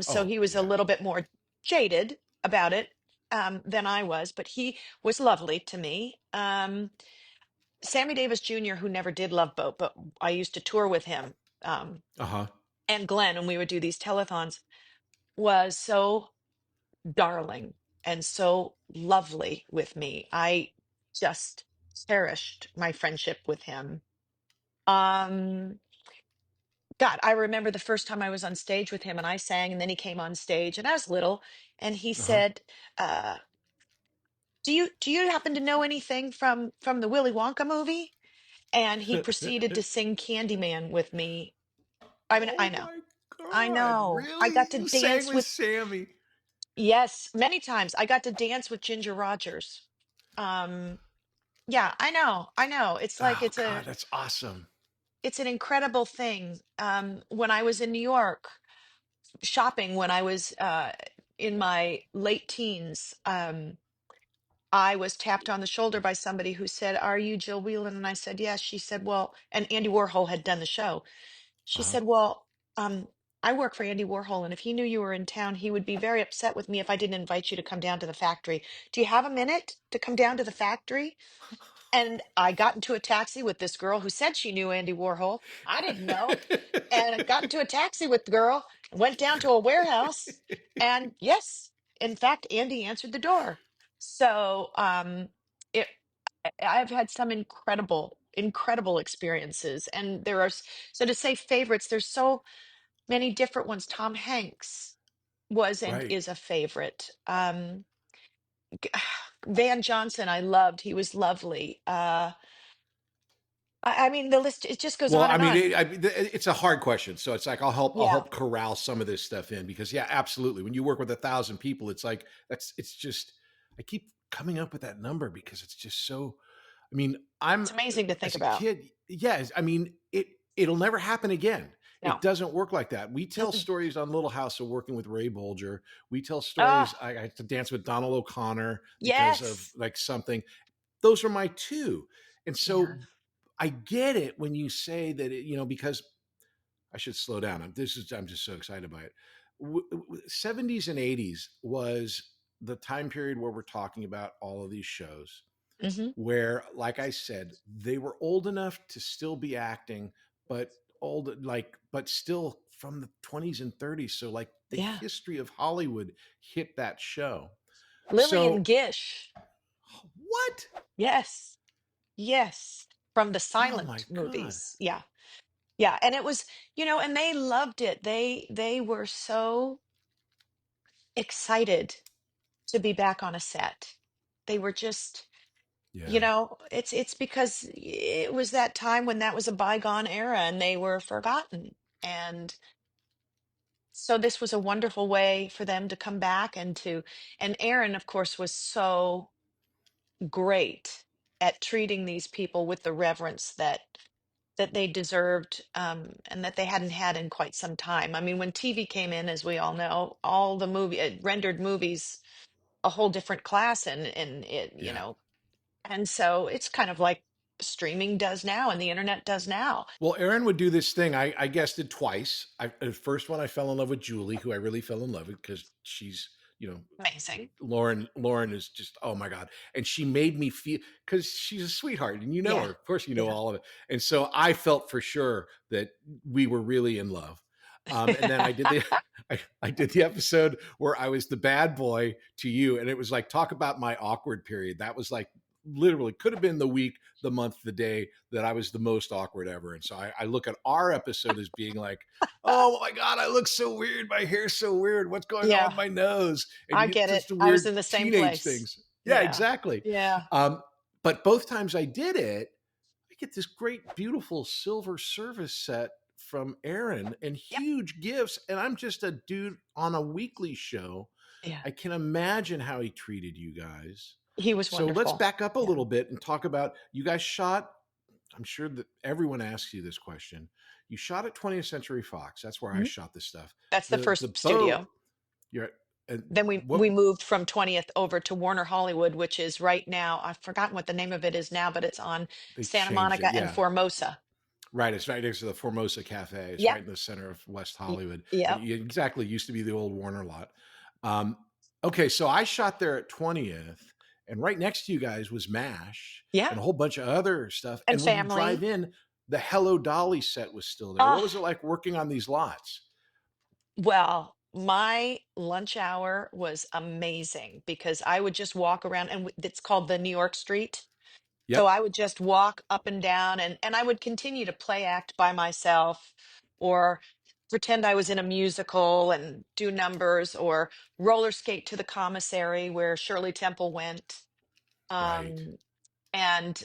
[SPEAKER 2] So
[SPEAKER 1] Oh,
[SPEAKER 2] he was a
[SPEAKER 1] yeah.
[SPEAKER 2] little bit more jaded about it than I was, but he was lovely to me. Sammy Davis Jr., who never did Love Boat, but I used to tour with him,
[SPEAKER 1] Uh-huh.
[SPEAKER 2] and Glenn, and we would do these telethons, was so darling and so lovely with me. I just cherished my friendship with him. Um, God, I remember the first time I was on stage with him and I sang, and then he came on stage and I was little, and he
[SPEAKER 1] Uh-huh.
[SPEAKER 2] said, do you happen to know anything from the Willy Wonka movie? And he proceeded to sing Candyman with me. I mean,
[SPEAKER 1] Oh
[SPEAKER 2] I know.
[SPEAKER 1] my
[SPEAKER 2] I
[SPEAKER 1] God.
[SPEAKER 2] know. I
[SPEAKER 1] Really?
[SPEAKER 2] got to
[SPEAKER 1] You sang
[SPEAKER 2] dance
[SPEAKER 1] with
[SPEAKER 2] with,
[SPEAKER 1] Sammy?
[SPEAKER 2] yes, many times. I got to dance with Ginger Rogers. Um, yeah, I know. I know. It's like
[SPEAKER 1] Oh God, that's awesome.
[SPEAKER 2] it's an incredible thing. When I was in New York shopping when I was in my late teens, I was tapped on the shoulder by somebody who said, "Are you Jill Whelan?" And I said, "Yes." She said, "Well," and Andy Warhol had done the show. She
[SPEAKER 1] Uh-huh.
[SPEAKER 2] said, "Well, I work for Andy Warhol, and if he knew you were in town, he would be very upset with me if I didn't invite you to come down to the factory. Do you have a minute to come down to the factory?" And I got into a taxi with this girl who said she knew Andy Warhol. I didn't know. And I got into a taxi with the girl, went down to a warehouse, and yes, in fact, Andy answered the door. So it I've had some incredible experiences. And so to say favorites, there's so many different ones. Tom Hanks was and
[SPEAKER 1] Right.
[SPEAKER 2] is a favorite. Van Johnson, I loved. He was lovely. I mean, the list, it just goes
[SPEAKER 1] Well,
[SPEAKER 2] on
[SPEAKER 1] I
[SPEAKER 2] and
[SPEAKER 1] mean,
[SPEAKER 2] on.
[SPEAKER 1] it's a hard question, so it's like I'll
[SPEAKER 2] Yeah.
[SPEAKER 1] help corral some of this stuff in because yeah, absolutely. When you work with 1,000 people, it's like it's just I keep coming up with that number because it's just so. I mean, I'm
[SPEAKER 2] It's amazing to think
[SPEAKER 1] as a
[SPEAKER 2] about.
[SPEAKER 1] kid, yeah. I mean, it'll never happen again. It
[SPEAKER 2] No.
[SPEAKER 1] doesn't work like that. We tell
[SPEAKER 2] Mm-mm.
[SPEAKER 1] stories on Little House of working with Ray Bolger. We tell stories.
[SPEAKER 2] Ah,
[SPEAKER 1] I had to dance with Donald O'Connor because of
[SPEAKER 2] yes.
[SPEAKER 1] like something. Those are my two, and
[SPEAKER 2] Yeah.
[SPEAKER 1] so I get it when you say that because I should slow down. I'm just so excited by it. 70s and 80s was the time period where we're talking about all of these shows
[SPEAKER 2] Hmm.
[SPEAKER 1] where, like I said, they were old enough to still be acting, but but still from the 20s and 30s. So like the
[SPEAKER 2] Yeah.
[SPEAKER 1] history of Hollywood hit that show.
[SPEAKER 2] Lillian
[SPEAKER 1] So
[SPEAKER 2] Gish.
[SPEAKER 1] what?
[SPEAKER 2] Yes. Yes. From the
[SPEAKER 1] Oh my
[SPEAKER 2] silent
[SPEAKER 1] God.
[SPEAKER 2] movies. Yeah. Yeah. And it was, and they loved it. They were so excited to be back on a set. They were just,
[SPEAKER 1] Yeah.
[SPEAKER 2] it's because it was that time when that was a bygone era and they were forgotten. And so this was a wonderful way for them to come back and Aaron, of course, was so great at treating these people with the reverence that they deserved, and that they hadn't had in quite some time. I mean, when TV came in, as we all know, all the movie it rendered movies a whole different class, and it,
[SPEAKER 1] Yeah.
[SPEAKER 2] and so it's kind of like streaming does now and the internet does now.
[SPEAKER 1] Well, Aaron would do this thing. I guessed it twice. The first one, I fell in love with Julie, who I really fell in love with because she's, you know,
[SPEAKER 2] Amazing.
[SPEAKER 1] Lauren is just, oh my God. And she made me feel, because she's a sweetheart and you know
[SPEAKER 2] Yeah.
[SPEAKER 1] her. Of course, you know
[SPEAKER 2] Yeah.
[SPEAKER 1] all of it. And so I felt for sure that we were really in love. And then I did the episode where I was the bad boy to you. And it was like, talk about my awkward period. That was like literally could have been the week, the month, the day that I was the most awkward ever. And so I look at our episode as being like, oh my God, I look so weird. My hair's so weird. What's going on with
[SPEAKER 2] Yeah,
[SPEAKER 1] my nose? And
[SPEAKER 2] I
[SPEAKER 1] you
[SPEAKER 2] get it.
[SPEAKER 1] just the
[SPEAKER 2] I was
[SPEAKER 1] weird
[SPEAKER 2] in the same
[SPEAKER 1] teenage
[SPEAKER 2] place.
[SPEAKER 1] things. Yeah,
[SPEAKER 2] Yeah.
[SPEAKER 1] exactly.
[SPEAKER 2] Yeah.
[SPEAKER 1] But both times I did it, I get this great, beautiful silver service set from Aaron and
[SPEAKER 2] Yep.
[SPEAKER 1] huge gifts. And I'm just a dude on a weekly show.
[SPEAKER 2] Yeah.
[SPEAKER 1] I can imagine how he treated you guys.
[SPEAKER 2] He was
[SPEAKER 1] So let's
[SPEAKER 2] wonderful.
[SPEAKER 1] back up a
[SPEAKER 2] Yeah.
[SPEAKER 1] little bit and talk about you guys shot. I'm sure that everyone asks you this question. You shot at 20th Century Fox. That's where I
[SPEAKER 2] Mhm.
[SPEAKER 1] shot this stuff.
[SPEAKER 2] That's the
[SPEAKER 1] The
[SPEAKER 2] first
[SPEAKER 1] boat.
[SPEAKER 2] studio.
[SPEAKER 1] You're And
[SPEAKER 2] Then we
[SPEAKER 1] what
[SPEAKER 2] we moved from 20th over to Warner Hollywood, which is right now, I've forgotten what the name of it is now, but it's on
[SPEAKER 1] they
[SPEAKER 2] Santa
[SPEAKER 1] changed it?
[SPEAKER 2] Monica and
[SPEAKER 1] Yeah.
[SPEAKER 2] Formosa.
[SPEAKER 1] Right, it's right next to the Formosa Cafe. It's
[SPEAKER 2] Yep.
[SPEAKER 1] right in the center of West Hollywood. And
[SPEAKER 2] Yep.
[SPEAKER 1] exactly used to be the old Warner lot. Um, okay, so I shot there at 20th, and right next to you guys was MASH
[SPEAKER 2] Yeah.
[SPEAKER 1] and a whole bunch of other stuff.
[SPEAKER 2] And
[SPEAKER 1] And when you drive
[SPEAKER 2] family.
[SPEAKER 1] in, the Hello Dolly set was still there. What
[SPEAKER 2] Ah,
[SPEAKER 1] was it like working on these lots?
[SPEAKER 2] well, my lunch hour was amazing because I would just walk around, and it's called the New York Street. So
[SPEAKER 1] Yep,
[SPEAKER 2] I would just walk up and down, and I would continue to play act by myself or pretend I was in a musical and do numbers or roller skate to the commissary where Shirley Temple went.
[SPEAKER 1] right.
[SPEAKER 2] Um, and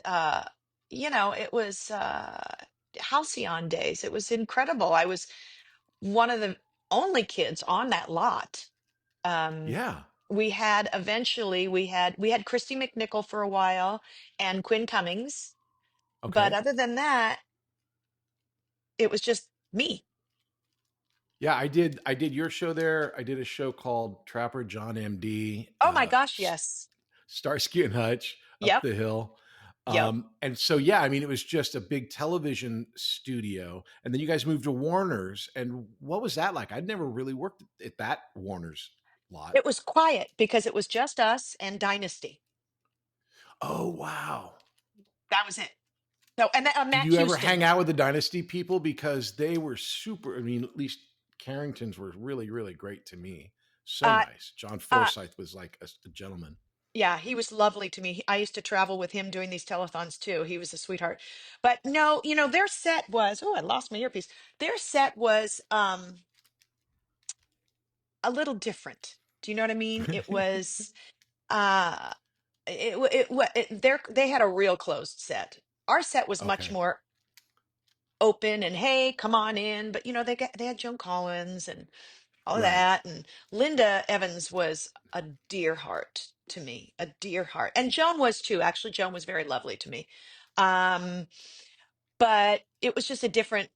[SPEAKER 2] it was halcyon days. It was incredible. I was one of the only kids on that lot. Um,
[SPEAKER 1] Yeah,
[SPEAKER 2] we had Christy McNichol for a while and Quinn Cummings, but
[SPEAKER 1] okay.
[SPEAKER 2] other than that, it was just me.
[SPEAKER 1] Yeah, I did your show there. I did a show called Trapper John MD,
[SPEAKER 2] Oh my gosh, yes.
[SPEAKER 1] Starsky and Hutch, Up
[SPEAKER 2] Yep.
[SPEAKER 1] the Hill.
[SPEAKER 2] Yep.
[SPEAKER 1] And so, yeah, I mean, it was just a big television studio. And then you guys moved to Warner's. And what was that like? I'd never really worked at that Warner's lot.
[SPEAKER 2] It was quiet because it was just us and Dynasty.
[SPEAKER 1] Oh, wow.
[SPEAKER 2] That was it. So, and
[SPEAKER 1] Did
[SPEAKER 2] Matt
[SPEAKER 1] you ever hang
[SPEAKER 2] Houston.
[SPEAKER 1] out with the Dynasty people? Because they were super, I mean, at least Carrington's were really, really great to me. So
[SPEAKER 2] Uh,
[SPEAKER 1] nice. John
[SPEAKER 2] uh,
[SPEAKER 1] Forsythe was like a gentleman.
[SPEAKER 2] yeah, he was lovely to me. I used to travel with him doing these telethons too. He was a sweetheart. But no, their set was, oh, I lost my earpiece. Their set was a little different. Do you know what I mean? It was uh they had a real closed set. Our set was much
[SPEAKER 1] Okay.
[SPEAKER 2] more open and hey, come on in. But they had Joan Collins and all of
[SPEAKER 1] Right.
[SPEAKER 2] that. And Linda Evans was a dear heart to me, a dear heart. And Joan was too. Actually, Joan was very lovely to me. Um, but it was just a different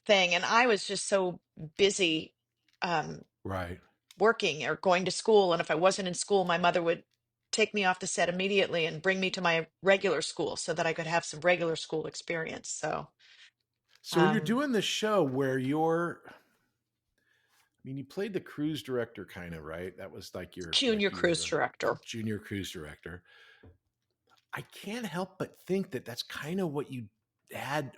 [SPEAKER 2] thing. And I was just so busy um,
[SPEAKER 1] Right.
[SPEAKER 2] working or going to school. And if I wasn't in school, my mother would take me off the set immediately and bring me to my regular school so that I could have some regular school experience. So,
[SPEAKER 1] So when you're
[SPEAKER 2] um,
[SPEAKER 1] doing this show where I mean, you played the cruise director kind of, right? That was like
[SPEAKER 2] junior
[SPEAKER 1] you were
[SPEAKER 2] cruise
[SPEAKER 1] the
[SPEAKER 2] director.
[SPEAKER 1] junior cruise director. I can't help but think that that's kind of what you had,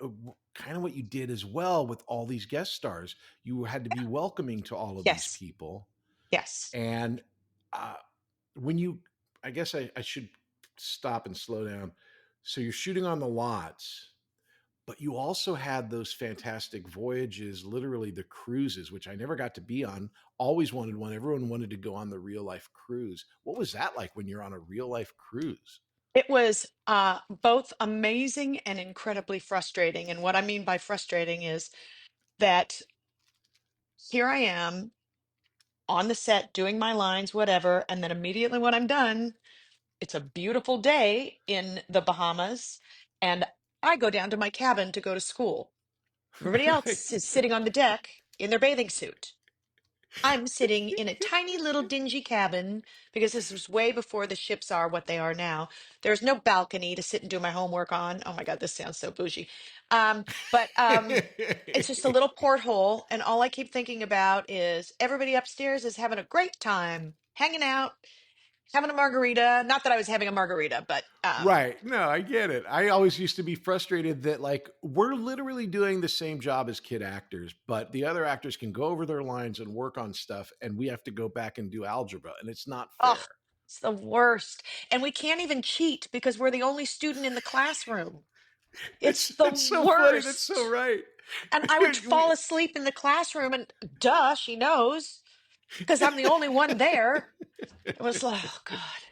[SPEAKER 1] kind of what you did as well with all these guest stars. You had to be welcoming to all of these
[SPEAKER 2] Yes.
[SPEAKER 1] people.
[SPEAKER 2] Yes.
[SPEAKER 1] And uh, when you, I guess I should stop and slow down. So you're shooting on the lots, but you also had those fantastic voyages, literally the cruises, which I never got to be on. Always wanted one. Everyone wanted to go on the real life cruise. What was that like when you're on a real life cruise?
[SPEAKER 2] It was both amazing and incredibly frustrating. And what I mean by frustrating is that here I am on the set doing my lines, whatever. And then immediately when I'm done, it's a beautiful day in the Bahamas. And I go down to my cabin to go to school. Everybody else is sitting on the deck in their bathing suit. I'm sitting in a tiny little dingy cabin because this was way before the ships are what they are now. There's no balcony to sit and do my homework on. Oh my God, this sounds so bougie. But it's just a little porthole, and all I keep thinking about is everybody upstairs is having a great time, hanging out, having a margarita. Not that I was having a margarita, but
[SPEAKER 1] Right. No, I get it. I always used to be frustrated that like we're literally doing the same job as kid actors, but the other actors can go over their lines and work on stuff and we have to go back and do algebra and it's not
[SPEAKER 2] oh,
[SPEAKER 1] fair.
[SPEAKER 2] it's the worst. And we can't even cheat because we're the only student in the classroom. It's the
[SPEAKER 1] That's so funny. That's so
[SPEAKER 2] worst.
[SPEAKER 1] right.
[SPEAKER 2] And I would fall asleep in the classroom, and duh, she knows because I'm the only one there. It was like, oh God.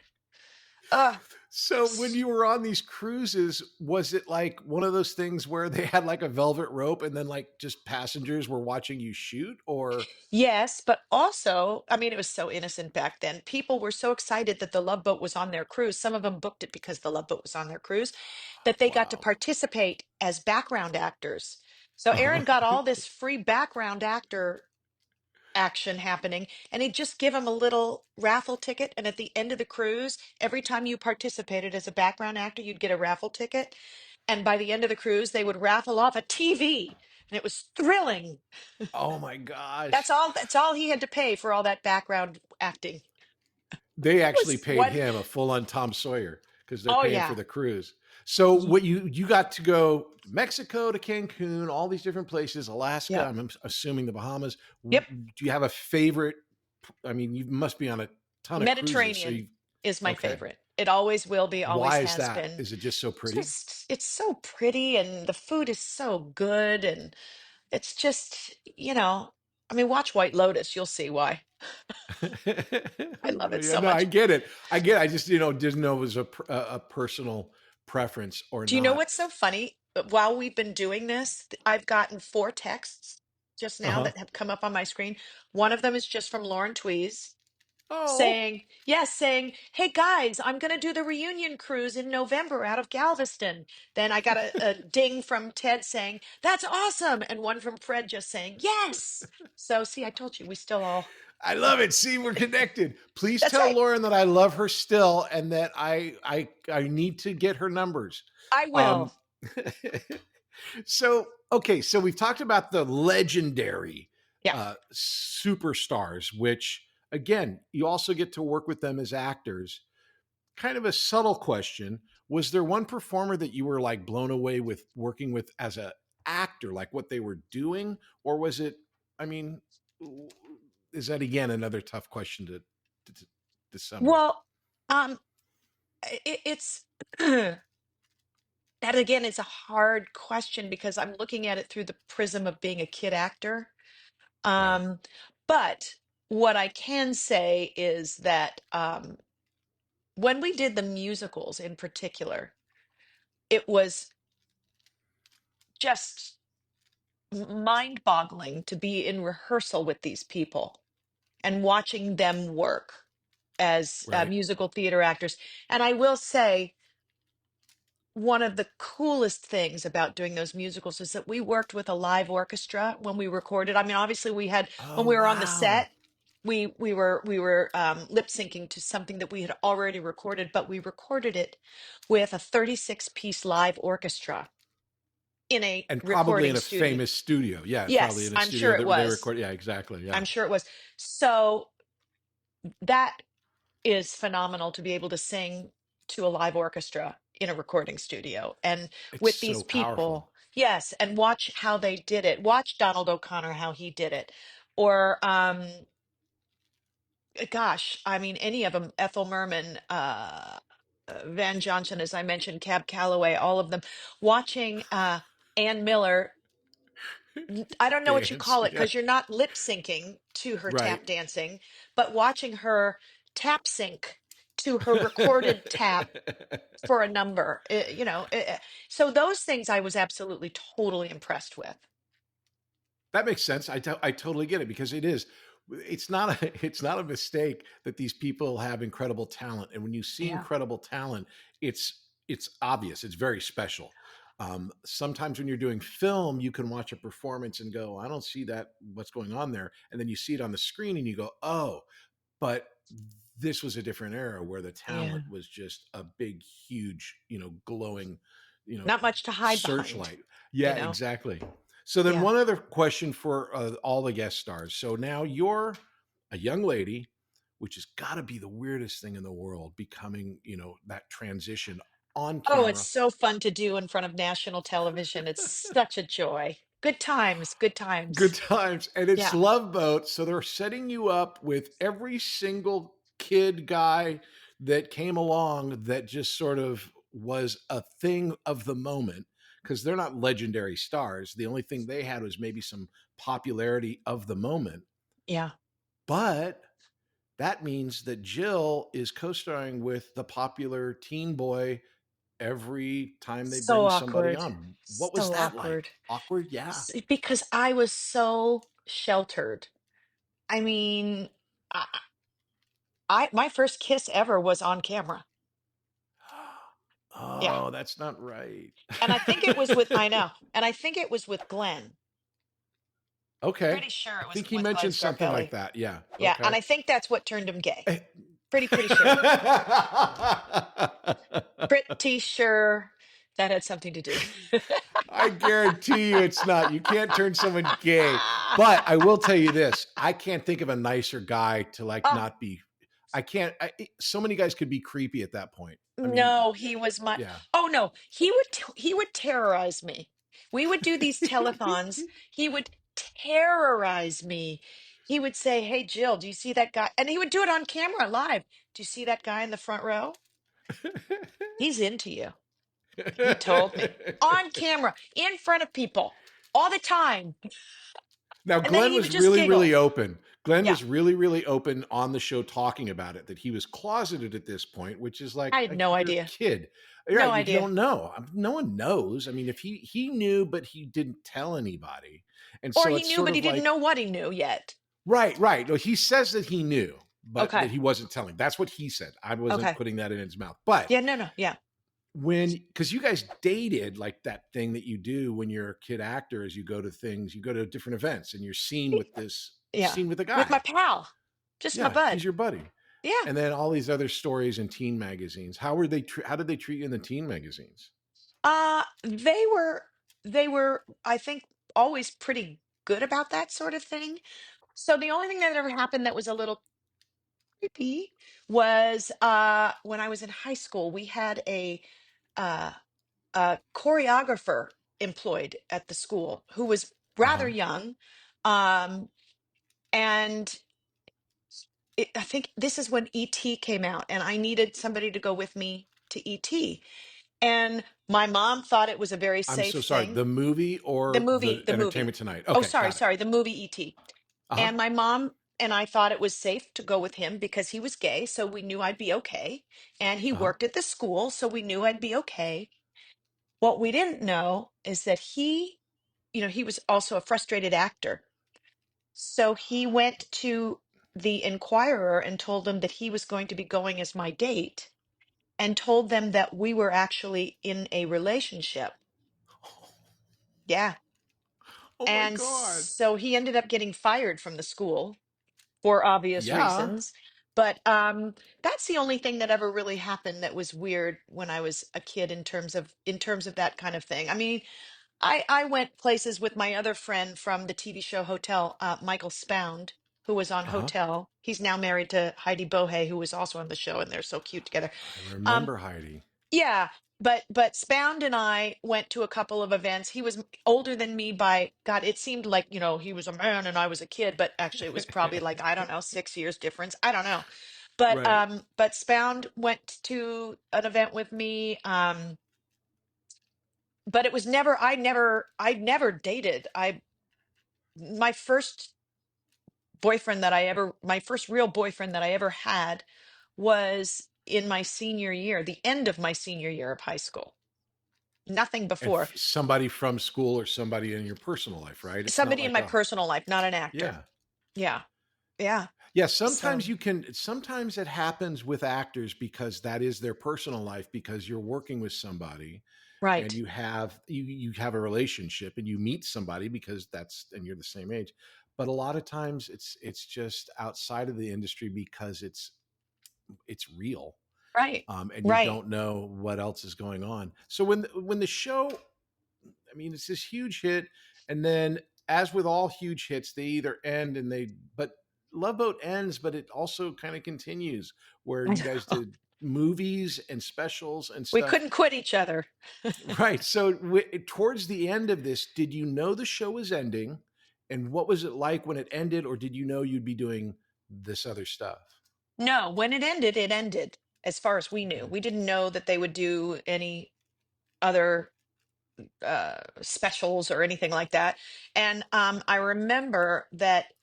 [SPEAKER 2] Uh,
[SPEAKER 1] So when
[SPEAKER 2] s-
[SPEAKER 1] you were on these cruises, was it like one of those things where they had like a velvet rope and then like just passengers were watching you shoot or
[SPEAKER 2] yes, but also, I mean, it was so innocent back then. People were so excited that the Love Boat was on their cruise. Some of them booked it because the Love Boat was on their cruise, that they got to
[SPEAKER 1] wow.
[SPEAKER 2] participate as background actors. So Aaron got all this free background actor action happening, and he'd just give them a little raffle ticket. And at the end of the cruise, every time you participated as a background actor, you'd get a raffle ticket. And by the end of the cruise, they would raffle off a TV, and it was thrilling.
[SPEAKER 1] Oh my gosh.
[SPEAKER 2] That's all he had to pay for all that background acting.
[SPEAKER 1] They
[SPEAKER 2] It
[SPEAKER 1] actually
[SPEAKER 2] was
[SPEAKER 1] paid
[SPEAKER 2] one.
[SPEAKER 1] him a full-on Tom Sawyer because they're
[SPEAKER 2] Oh
[SPEAKER 1] paying for
[SPEAKER 2] yeah.
[SPEAKER 1] the cruise. So
[SPEAKER 2] Ye-
[SPEAKER 1] what you got to go Mexico to Cancun, all these different places, Alaska,
[SPEAKER 2] Yep.
[SPEAKER 1] I'm assuming the Bahamas.
[SPEAKER 2] Yep.
[SPEAKER 1] Do you have a favorite? I mean, you must be on a ton of cruises. So
[SPEAKER 2] Mediterranean
[SPEAKER 1] you
[SPEAKER 2] is my
[SPEAKER 1] okay.
[SPEAKER 2] favorite. It always will be, always
[SPEAKER 1] Why is
[SPEAKER 2] has
[SPEAKER 1] that?
[SPEAKER 2] been.
[SPEAKER 1] Is it just so pretty?
[SPEAKER 2] Just it's so pretty and the food is so good, and it's just, I mean, watch White Lotus, you'll see why. I love it
[SPEAKER 1] Yeah,
[SPEAKER 2] so
[SPEAKER 1] no, I
[SPEAKER 2] much.
[SPEAKER 1] get it. I get it. I just, didn't know it was a personal preference or
[SPEAKER 2] Do you know
[SPEAKER 1] not.
[SPEAKER 2] what's so funny? While we've been doing this, I've gotten 4 texts just now
[SPEAKER 1] Uh-huh.
[SPEAKER 2] that have come up on my screen. One of them is just from Lauren Tweez
[SPEAKER 1] Oh,
[SPEAKER 2] saying, yes, saying, hey guys, I'm going to do the reunion cruise in November out of Galveston. Then I got a ding from Ted saying, that's awesome. And one from Fred just saying, yes. So, see, I told you, we still all,
[SPEAKER 1] I love it. See, we're connected. Please
[SPEAKER 2] that's
[SPEAKER 1] tell
[SPEAKER 2] right.
[SPEAKER 1] Lauren that I love her still and that I need to get her numbers.
[SPEAKER 2] I
[SPEAKER 1] Um
[SPEAKER 2] will.
[SPEAKER 1] so okay, so we've talked about the legendary
[SPEAKER 2] Yeah.
[SPEAKER 1] superstars, which again, you also get to work with them as actors. Kind of a subtle question. Was there one performer that you were like blown away with working with as a actor, like what they were doing? Or was it, I mean, is that again another tough question to sum up?
[SPEAKER 2] Well, um, it's, that again is a hard question because I'm looking at it through the prism of being a kid actor.
[SPEAKER 1] Right.
[SPEAKER 2] Um, but what I can say is that when we did the musicals in particular, it was just mind-boggling to be in rehearsal with these people and watching them work as
[SPEAKER 1] Right.
[SPEAKER 2] musical theater actors. And I will say, one of the coolest things about doing those musicals is that we worked with a live orchestra when we recorded. I mean, obviously we had, when
[SPEAKER 1] Oh
[SPEAKER 2] we were on the
[SPEAKER 1] wow.
[SPEAKER 2] set, we were lip syncing to something that we had already recorded, but we recorded it with a 36-piece live orchestra in a
[SPEAKER 1] And probably
[SPEAKER 2] recording
[SPEAKER 1] in a
[SPEAKER 2] studio.
[SPEAKER 1] famous studio. Yeah, probably
[SPEAKER 2] Yes,
[SPEAKER 1] in a
[SPEAKER 2] I'm
[SPEAKER 1] studio
[SPEAKER 2] sure it
[SPEAKER 1] that they
[SPEAKER 2] was.
[SPEAKER 1] record. Yeah, exactly. Yeah.
[SPEAKER 2] I'm sure it was. So that is phenomenal to be able to sing to a live orchestra in a recording studio and
[SPEAKER 1] It's
[SPEAKER 2] with these
[SPEAKER 1] so powerful.
[SPEAKER 2] people. Yes, and watch how they did it. Watch Donald O'Connor how he did it. Or gosh, I mean any of them, Ethel Merman, Van Johnson, as I mentioned, Cab Calloway, all of them. Watching Ann Miller, I don't know what you
[SPEAKER 1] Dance.
[SPEAKER 2] call it
[SPEAKER 1] Yeah.
[SPEAKER 2] because you're not lip syncing to her
[SPEAKER 1] Right.
[SPEAKER 2] tap dancing, but watching her tap sync to her recorded tap for a number, so those things I was absolutely totally impressed with.
[SPEAKER 1] That makes sense. I totally get it because it is. It's not a it's not a mistake that these people have incredible talent, and when you see
[SPEAKER 2] Yeah.
[SPEAKER 1] incredible talent, it's obvious. It's very special. Sometimes when you're doing film, you can watch a performance and go, "I don't see that. What's going on there?" And then you see it on the screen, and you go, "Oh." But this was a different era where the
[SPEAKER 2] Yeah.
[SPEAKER 1] talent was just a big, huge, glowing, you know,
[SPEAKER 2] Not much to hide behind,
[SPEAKER 1] searchlight.
[SPEAKER 2] you
[SPEAKER 1] Yeah,
[SPEAKER 2] know?
[SPEAKER 1] exactly. So then
[SPEAKER 2] Yeah.
[SPEAKER 1] one other question for all the guest stars. So now you're a young lady, which has got to be the weirdest thing in the world, becoming, that transition on
[SPEAKER 2] Oh, it's
[SPEAKER 1] camera.
[SPEAKER 2] so fun to do in front of national television. It's such a joy. Good times, good
[SPEAKER 1] Good
[SPEAKER 2] times.
[SPEAKER 1] times. And it's
[SPEAKER 2] Yeah.
[SPEAKER 1] Love Boat. So they're setting you up with every single kid guy that came along that just sort of was a thing of the moment because they're not legendary stars. The only thing they had was maybe some popularity of the moment.
[SPEAKER 2] Yeah.
[SPEAKER 1] But that means that Jill is co starring with the popular teen boy every time they
[SPEAKER 2] So
[SPEAKER 1] bring somebody
[SPEAKER 2] awkward.
[SPEAKER 1] on. What was
[SPEAKER 2] So
[SPEAKER 1] that like?
[SPEAKER 2] awkward.
[SPEAKER 1] Awkward? Yeah.
[SPEAKER 2] Because I was so sheltered. I mean, my first kiss ever was on camera. Yeah.
[SPEAKER 1] Oh, that's not right.
[SPEAKER 2] And I think it was with, I know, and I think it was with Glenn.
[SPEAKER 1] Okay.
[SPEAKER 2] Pretty sure
[SPEAKER 1] I
[SPEAKER 2] it was
[SPEAKER 1] think he
[SPEAKER 2] with Glenn
[SPEAKER 1] mentioned something like
[SPEAKER 2] Scarpelli.
[SPEAKER 1] that. Yeah.
[SPEAKER 2] Yeah, and
[SPEAKER 1] Okay.
[SPEAKER 2] I think that's what turned him gay. Pretty sure. Pretty sure that had something to do.
[SPEAKER 1] I guarantee you it's not. You can't turn someone gay. But I will tell you this, I can't think of a nicer guy to like
[SPEAKER 2] Oh,
[SPEAKER 1] not be. I can't. So many guys could be creepy at that point. I mean,
[SPEAKER 2] no, he was my.
[SPEAKER 1] yeah.
[SPEAKER 2] Oh no, he would terrorize me. We would do these telethons. He would terrorize me. He would say, "Hey Jill, do you see that guy?" And he would do it on camera live. Do you see that guy in the front row? He's into you. He told me on camera, in front of people, all the time.
[SPEAKER 1] Now,
[SPEAKER 2] And then
[SPEAKER 1] Glenn
[SPEAKER 2] he would
[SPEAKER 1] was
[SPEAKER 2] just
[SPEAKER 1] really,
[SPEAKER 2] giggle.
[SPEAKER 1] really open. Glenn
[SPEAKER 2] Yeah,
[SPEAKER 1] was really, really open on the show talking about it, that he was closeted at this point, which is
[SPEAKER 2] I had
[SPEAKER 1] like
[SPEAKER 2] no
[SPEAKER 1] you're a
[SPEAKER 2] idea.
[SPEAKER 1] kid.
[SPEAKER 2] No
[SPEAKER 1] Right. You
[SPEAKER 2] idea.
[SPEAKER 1] don't know. No one knows. I mean, if he knew, but he didn't tell anybody. And
[SPEAKER 2] Or
[SPEAKER 1] so
[SPEAKER 2] he
[SPEAKER 1] it's
[SPEAKER 2] knew,
[SPEAKER 1] sort
[SPEAKER 2] but he
[SPEAKER 1] of
[SPEAKER 2] didn't
[SPEAKER 1] like,
[SPEAKER 2] know what he knew yet.
[SPEAKER 1] right. No, he says that he knew, but that
[SPEAKER 2] Okay.
[SPEAKER 1] he wasn't telling. That's what he said. I wasn't
[SPEAKER 2] Okay.
[SPEAKER 1] putting that in his mouth. But
[SPEAKER 2] Yeah, no. Yeah.
[SPEAKER 1] because you guys dated, like that thing that you do when you're a kid actor, is you go to things, you go to different events, and you're seen with
[SPEAKER 2] Yeah.
[SPEAKER 1] a
[SPEAKER 2] With my
[SPEAKER 1] guy.
[SPEAKER 2] pal. Just my
[SPEAKER 1] Yeah, he's
[SPEAKER 2] bud.
[SPEAKER 1] your buddy.
[SPEAKER 2] Yeah.
[SPEAKER 1] And then all these other stories in teen magazines. How were they? How did they treat you in the teen magazines?
[SPEAKER 2] They were, I think, always pretty good about that sort of thing. So the only thing that ever happened that was a little creepy was when I was in high school, we had uh a choreographer employed at the school who was
[SPEAKER 1] Uh
[SPEAKER 2] rather
[SPEAKER 1] huh.
[SPEAKER 2] young. And I think this is when ET came out, and I needed somebody to go with me to ET. And my mom thought it was a very
[SPEAKER 1] I'm
[SPEAKER 2] safe
[SPEAKER 1] so sorry.
[SPEAKER 2] thing.
[SPEAKER 1] The movie
[SPEAKER 2] The
[SPEAKER 1] or
[SPEAKER 2] movie,
[SPEAKER 1] the
[SPEAKER 2] the movie.
[SPEAKER 1] Entertainment Tonight?
[SPEAKER 2] Oh,
[SPEAKER 1] Okay,
[SPEAKER 2] sorry,
[SPEAKER 1] got it.
[SPEAKER 2] sorry, the movie ET.
[SPEAKER 1] Uh huh.
[SPEAKER 2] And my mom and I thought it was safe to go with him because he was gay, so we knew I'd be okay. And he
[SPEAKER 1] Uh huh.
[SPEAKER 2] worked at the school, so we knew I'd be okay. What we didn't know is that he was also a frustrated actor. So he went to the Inquirer and told them that he was going to be going as my date and told them that we were actually in a relationship. Yeah.
[SPEAKER 1] Oh my
[SPEAKER 2] And
[SPEAKER 1] god.
[SPEAKER 2] so he ended up getting fired from the school for obvious
[SPEAKER 1] Yeah.
[SPEAKER 2] reasons. But that's the only thing that ever really happened that was weird when I was a kid in terms of that kind of thing. I mean, I went places with my other friend from the TV show Hotel, Michael Spound, who was on
[SPEAKER 1] Uh huh.
[SPEAKER 2] Hotel. He's now married to Heidi Bohe, who was also on the show, and they're so cute together.
[SPEAKER 1] I
[SPEAKER 2] Um,
[SPEAKER 1] remember Heidi.
[SPEAKER 2] yeah, but Spound and I went to a couple of events. He was older than me by God. It seemed like he was a man and I was a kid, but actually it was probably like I don't know 6 years difference. I don't know, but
[SPEAKER 1] Right.
[SPEAKER 2] Spound went to an event with me. But it was never. I never dated. My first my first real boyfriend that I ever had was in my senior year, the end of my senior year of high school. Nothing
[SPEAKER 1] And
[SPEAKER 2] before.
[SPEAKER 1] somebody from school or somebody in your personal life, right? It's not
[SPEAKER 2] Somebody in
[SPEAKER 1] like
[SPEAKER 2] my
[SPEAKER 1] a
[SPEAKER 2] personal life, not an actor.
[SPEAKER 1] yeah.
[SPEAKER 2] Yeah. Yeah.
[SPEAKER 1] Yeah,
[SPEAKER 2] So,
[SPEAKER 1] sometimes it happens with actors because that is their personal life, because you're working with somebody and
[SPEAKER 2] right.
[SPEAKER 1] you have a relationship and you meet somebody because and you're the same age. But a lot of times it's just outside of the industry because it's real.
[SPEAKER 2] Right.
[SPEAKER 1] And you
[SPEAKER 2] Right.
[SPEAKER 1] don't know what else is going on. So when the show, I mean, it's this huge hit, and then as with all huge hits, they either end and but Love Boat ends, but it also kind of continues where
[SPEAKER 2] I
[SPEAKER 1] you guys
[SPEAKER 2] know.
[SPEAKER 1] did movies and specials and
[SPEAKER 2] We
[SPEAKER 1] stuff.
[SPEAKER 2] couldn't quit each other.
[SPEAKER 1] Right. So towards the end of this, did you know the show was ending, and what was it like when it ended, or did you know you'd be doing this other stuff?
[SPEAKER 2] No, when it ended, it ended as far as we knew.
[SPEAKER 1] Okay.
[SPEAKER 2] We didn't know that they would do any other specials or anything like that. And I remember that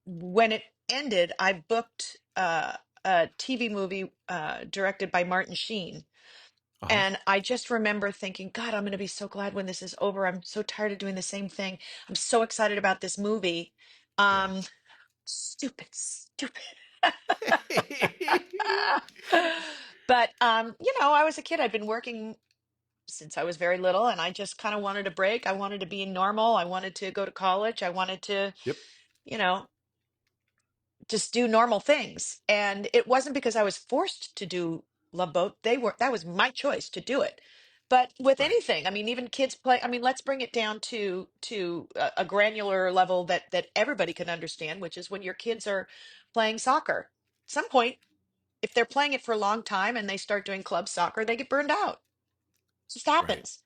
[SPEAKER 2] when it ended, I booked a TV movie directed by Martin Sheen.
[SPEAKER 1] Uh huh.
[SPEAKER 2] And I just remember thinking, God, I'm going to be so glad when this is over. I'm so tired of doing the same thing. I'm so excited about this movie.
[SPEAKER 1] Yeah.
[SPEAKER 2] Um, stupid, stupid. But I was a kid. I'd been working since I was very little, and I just kind of wanted a break. I wanted to be normal. I wanted to go to college. I wanted to,
[SPEAKER 1] Yep.
[SPEAKER 2] you know, just do normal things. And it wasn't because I was forced to do Love Boat. That was my choice to do it. But with
[SPEAKER 1] Right.
[SPEAKER 2] anything, I mean, even kids play. I mean, let's bring it down to a granular level that everybody can understand, which is when your kids are playing soccer. At some point, if they're playing it for a long time and they start doing club soccer, they get burned out. It just
[SPEAKER 1] Right.
[SPEAKER 2] happens.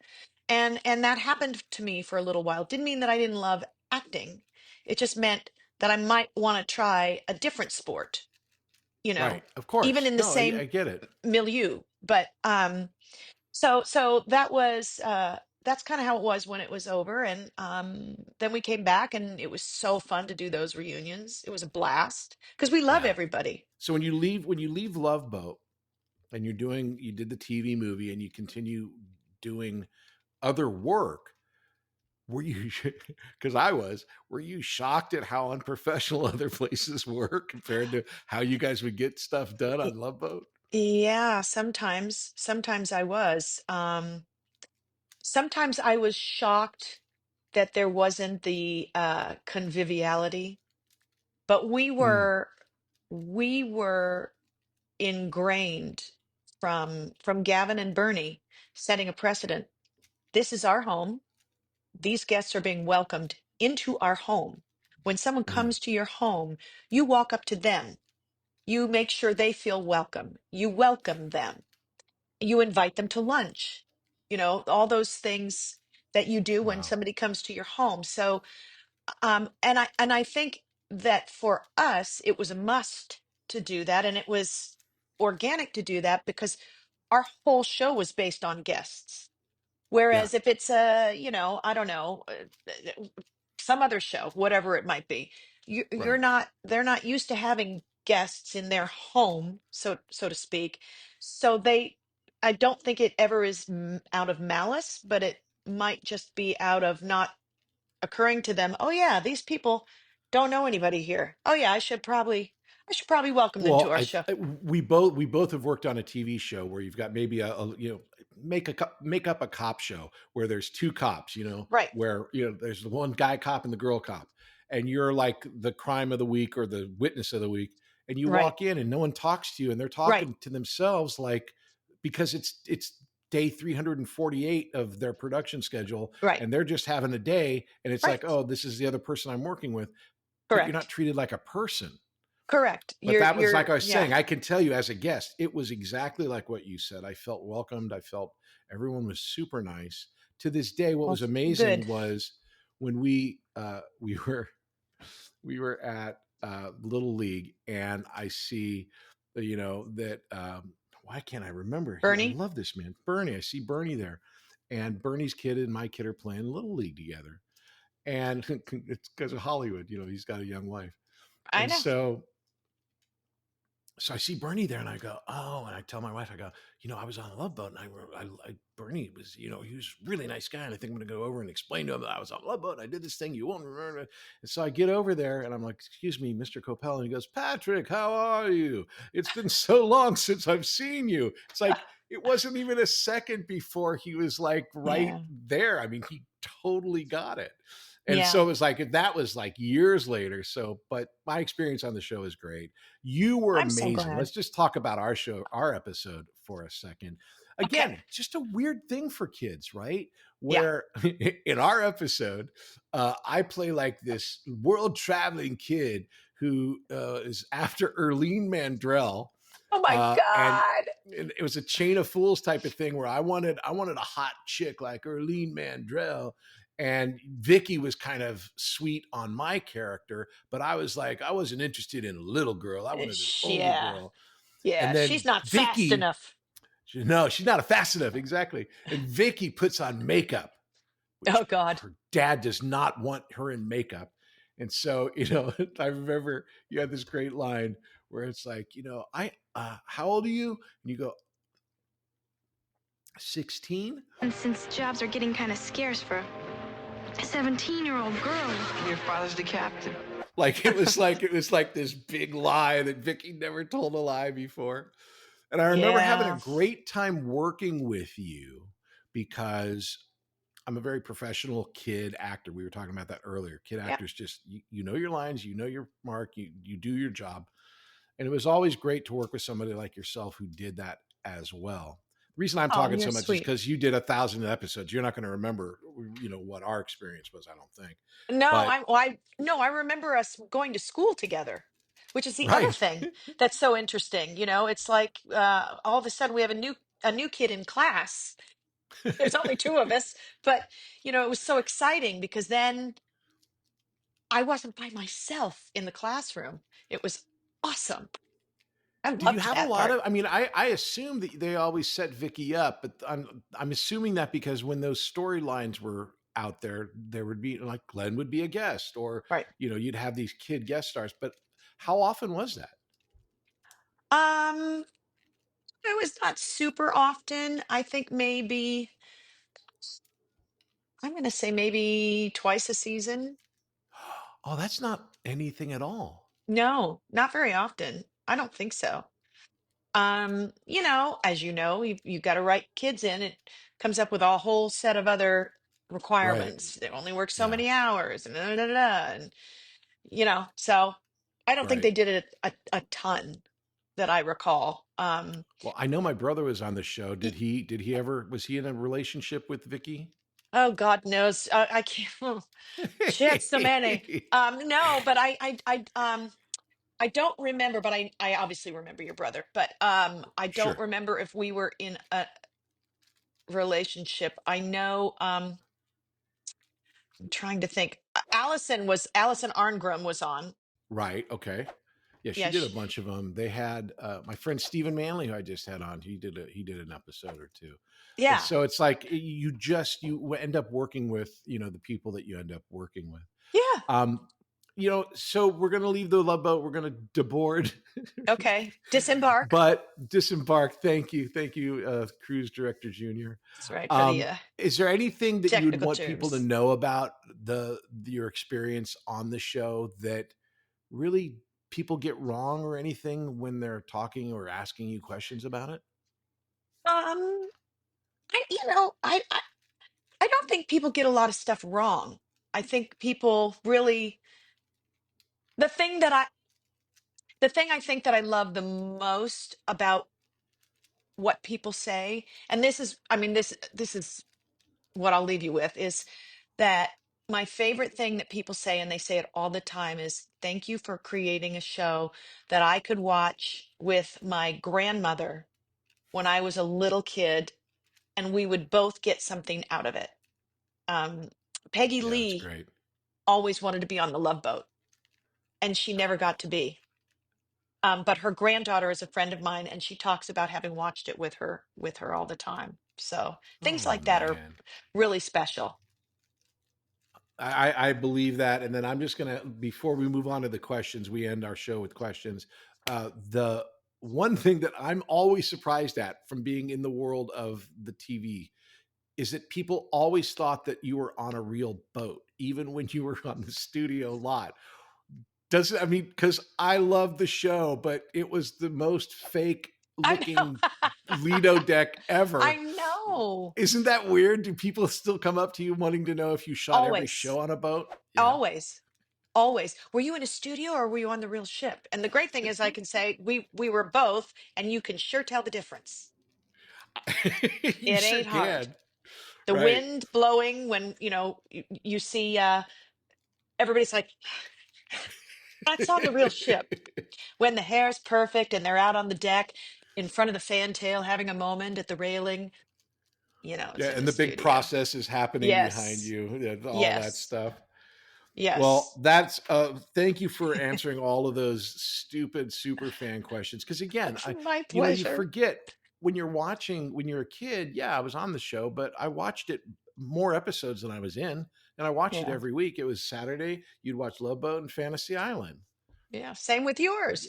[SPEAKER 2] And that happened to me for a little while. Didn't mean that I didn't love acting. It just meant that I might want to try a different sport, you know,
[SPEAKER 1] Right. Of
[SPEAKER 2] even
[SPEAKER 1] course.
[SPEAKER 2] in the
[SPEAKER 1] No, I
[SPEAKER 2] same
[SPEAKER 1] get it.
[SPEAKER 2] milieu. But so that was that's kind of how it was when it was over. And then we came back, and it was so fun to do those reunions. It was a blast because we love
[SPEAKER 1] Yeah.
[SPEAKER 2] everybody.
[SPEAKER 1] So when you leave Love Boat and you did the TV movie and you continue doing other work, were you, because were you shocked at how unprofessional other places were compared to how you guys would get stuff done on Love Boat?
[SPEAKER 2] Yeah, sometimes I was. Sometimes I was shocked that there wasn't the conviviality, but
[SPEAKER 1] Mm,
[SPEAKER 2] we were ingrained from Gavin and Bernie setting a precedent. This is our home. These guests are being welcomed into our home. When someone
[SPEAKER 1] mm,
[SPEAKER 2] comes to your home, you walk up to them. You make sure they feel welcome. You welcome them. You invite them to lunch, all those things that you do when
[SPEAKER 1] wow.
[SPEAKER 2] somebody comes to your home. So and I think that for us it was a must to do that, and it was organic to do that because our whole show was based on guests.
[SPEAKER 1] Yeah.
[SPEAKER 2] Whereas if it's a, I don't know, some other show, whatever it might be,
[SPEAKER 1] Right.
[SPEAKER 2] they're not used to having guests in their home, so to speak. So I don't think it ever is out of malice, but it might just be out of not occurring to them. Oh yeah, these people don't know anybody here. Oh yeah, I should probably welcome them to
[SPEAKER 1] Well,
[SPEAKER 2] our show.
[SPEAKER 1] we both have worked on a TV show where you've got maybe make up a cop show where there's two cops,
[SPEAKER 2] Right,
[SPEAKER 1] where there's the one guy cop and the girl cop, and you're like the crime of the week or the witness of the week, and you
[SPEAKER 2] right,
[SPEAKER 1] walk in and no one talks to you, and they're
[SPEAKER 2] right,
[SPEAKER 1] talking to themselves like because it's day 348 of their production schedule,
[SPEAKER 2] right,
[SPEAKER 1] and they're just having a day, and it's like,
[SPEAKER 2] right.
[SPEAKER 1] oh, this is the other person I'm working with, but you're not
[SPEAKER 2] Correct.
[SPEAKER 1] treated like a person.
[SPEAKER 2] Correct.
[SPEAKER 1] But that was like I was
[SPEAKER 2] Yeah.
[SPEAKER 1] saying, I can tell you as a guest, it was exactly like what you said. I felt welcomed. I felt everyone was super nice. To this day, what
[SPEAKER 2] Well,
[SPEAKER 1] was amazing
[SPEAKER 2] good.
[SPEAKER 1] was when we were at Little League, and I see, that why can't I remember? I
[SPEAKER 2] Bernie?
[SPEAKER 1] love this man, Bernie. I see Bernie there, and Bernie's kid and my kid are playing Little League together, and it's because of Hollywood. He's got a young wife,
[SPEAKER 2] I
[SPEAKER 1] and
[SPEAKER 2] know.
[SPEAKER 1] so I see Bernie there, and I go, oh, and I tell my wife, I go, I was on Love Boat, and Bernie was, he was a really nice guy, and I think I'm going to go over and explain to him that I was on Love Boat, and I did this thing you won't remember. And so I get over there, and I'm like, excuse me, Mr. Coppell, and he goes, Patrick, how are you? It's been so long since I've seen you. It's like it wasn't even a second before he was like right
[SPEAKER 2] Yeah.
[SPEAKER 1] there. I mean, he totally got it. And
[SPEAKER 2] Yeah.
[SPEAKER 1] so it was like that was like years later. So, but my experience on the show is great. You were
[SPEAKER 2] I'm so
[SPEAKER 1] amazing.
[SPEAKER 2] glad.
[SPEAKER 1] Let's just talk about our episode for a second.
[SPEAKER 2] Okay.
[SPEAKER 1] Again, just a weird thing for kids, right?
[SPEAKER 2] Yeah.
[SPEAKER 1] Where in our episode, I play like this world traveling kid who is after Erlene Mandrell.
[SPEAKER 2] Oh my
[SPEAKER 1] And
[SPEAKER 2] God.
[SPEAKER 1] it was a chain of fools type of thing where I wanted a hot chick like Erlene Mandrell, and Vicki was kind of sweet on my character, but I was like, I wasn't interested in a little girl. I wanted an older
[SPEAKER 2] Yeah.
[SPEAKER 1] girl. And
[SPEAKER 2] Yeah. She's
[SPEAKER 1] then
[SPEAKER 2] not fast
[SPEAKER 1] Vicki,
[SPEAKER 2] enough.
[SPEAKER 1] no, she's not a fast enough. Exactly. And Vicki puts on makeup,
[SPEAKER 2] Oh
[SPEAKER 1] which
[SPEAKER 2] God.
[SPEAKER 1] her dad does not want her in makeup. And so, I remember you had this great line where it's like, how old are you? And you go, 16.
[SPEAKER 6] And since jobs are getting kind of scarce for a 17-year-old girl.
[SPEAKER 8] Your father's the captain.
[SPEAKER 1] Like it was like this big lie that Vicki never told a lie before. And I remember having a
[SPEAKER 2] Yeah.
[SPEAKER 1] great time working with you because I'm a very professional kid actor. We were talking about that earlier. Kid
[SPEAKER 2] Yep.
[SPEAKER 1] actors just you know your lines, you know your mark, you do your job. And it was always great to work with somebody like yourself who did that as well. The reason I'm
[SPEAKER 2] Oh,
[SPEAKER 1] talking
[SPEAKER 2] you're
[SPEAKER 1] so much is
[SPEAKER 2] sweet.
[SPEAKER 1] because you did 1,000 episodes. You're not going to remember, what our experience was, I don't think.
[SPEAKER 2] No,
[SPEAKER 1] But
[SPEAKER 2] no, I remember us going to school together, which is the other
[SPEAKER 1] right.
[SPEAKER 2] thing that's so interesting. It's like all of a sudden we have a new kid in class. There's only two of us, but it was so exciting because then I wasn't by myself in the classroom. It was awesome. I
[SPEAKER 1] Did you
[SPEAKER 2] loved
[SPEAKER 1] have a
[SPEAKER 2] that
[SPEAKER 1] lot
[SPEAKER 2] part.
[SPEAKER 1] of? I mean, I assume that they always set Vicky up, but I'm assuming that because when those storylines were out there, there would be like Glenn would be a guest, or
[SPEAKER 2] Right.
[SPEAKER 1] you'd have these kid guest stars. But how often was that?
[SPEAKER 2] Um, it was not super often. I think maybe I'm going to say maybe twice a season.
[SPEAKER 1] Oh, that's not anything at all.
[SPEAKER 2] No, not very often. I don't think so. As you know, you've got to write kids in. It comes up with a whole set of other
[SPEAKER 1] Right.
[SPEAKER 2] requirements. They only work so
[SPEAKER 1] Yeah.
[SPEAKER 2] many hours, and da, da, da, da, and so I don't think
[SPEAKER 1] Right.
[SPEAKER 2] they did it a ton that I recall.
[SPEAKER 1] Well, I know my brother was on the show.
[SPEAKER 2] y-
[SPEAKER 1] Did he ever was he in a relationship with Vicky?
[SPEAKER 2] oh God knows, I can't. Shit, so many. No, but I don't remember, but I obviously remember your brother, but I don't
[SPEAKER 1] Sure.
[SPEAKER 2] remember if we were in a relationship. I know. I'm trying to think. Allison Arngrim was on.
[SPEAKER 1] Right. Okay. Yeah, she
[SPEAKER 2] Yeah,
[SPEAKER 1] did a bunch of them. They had my friend Stephen Manley, who I just had on. He did an episode or two. And
[SPEAKER 2] yeah,
[SPEAKER 1] so it's like you end up working with the people that you end up working with.
[SPEAKER 2] yeah.
[SPEAKER 1] Um, so we're gonna leave the Love Boat. We're gonna deboard,
[SPEAKER 2] Okay, disembark.
[SPEAKER 1] but disembark. Thank you, cruise director junior.
[SPEAKER 2] That's right for the
[SPEAKER 1] Is there anything that you would
[SPEAKER 2] technical
[SPEAKER 1] want people to
[SPEAKER 2] terms.
[SPEAKER 1] know about your experience on the show that really people get wrong or anything when they're talking or asking you questions about it?
[SPEAKER 2] Um, I don't think people get a lot of stuff wrong. I think people really the thing that I the thing I think that I love the most about what people say, and this is what I'll leave you with is that my favorite thing that people say, and they say it all the time, is thank you for creating a show that I could watch with my grandmother when I was a little kid, and we would both get something out of it. Um, Peggy
[SPEAKER 1] Yeah, that's
[SPEAKER 2] Lee
[SPEAKER 1] great.
[SPEAKER 2] always wanted to be on the Love Boat, and she never got to be. But her granddaughter is a friend of mine, and she talks about having watched it with her all the time. So things
[SPEAKER 1] Oh
[SPEAKER 2] like that are
[SPEAKER 1] man.
[SPEAKER 2] really special.
[SPEAKER 1] I believe that. And then I'm just gonna before we move on to the questions, we end our show with questions. The one thing that I'm always surprised at from being in the world of the TV is that people always thought that you were on a real boat, even when you were on the studio lot. Does I mean, because I love the show, but it was the most fake
[SPEAKER 2] I know.
[SPEAKER 1] looking Lido deck
[SPEAKER 2] I
[SPEAKER 1] ever.
[SPEAKER 2] know.
[SPEAKER 1] Isn't that weird? Do people still come up to you wanting to know if you shot every
[SPEAKER 2] Always.
[SPEAKER 1] show on a boat? Yeah.
[SPEAKER 2] Always. Always. Were you in a studio or were you on the real ship? And the great thing is I can say we were both and you can sure tell the difference.
[SPEAKER 1] You
[SPEAKER 2] It
[SPEAKER 1] sure
[SPEAKER 2] ain't hard.
[SPEAKER 1] can.
[SPEAKER 2] The
[SPEAKER 1] Right.
[SPEAKER 2] wind blowing when, you see everybody's like that's on the real ship. When the hair's perfect and they're out on the deck in front of the fantail having a moment at the railing, it's
[SPEAKER 1] Yeah,
[SPEAKER 2] in the
[SPEAKER 1] and the big
[SPEAKER 2] studio.
[SPEAKER 1] process is happening behind
[SPEAKER 2] Yes.
[SPEAKER 1] you, yeah, all that
[SPEAKER 2] Yes.
[SPEAKER 1] stuff. Well,
[SPEAKER 2] Yes.
[SPEAKER 1] that's thank you for answering all of those stupid super fan questions. Because again,
[SPEAKER 2] My
[SPEAKER 1] you
[SPEAKER 2] pleasure.
[SPEAKER 1] forget when you're watching when you're a kid. Yeah, I was on the show, but I watched it more episodes than I was in, and I watched it
[SPEAKER 2] Yeah.
[SPEAKER 1] every week. It was Saturday. You'd watch Love Boat and Fantasy Island.
[SPEAKER 2] Yeah. Same with yours.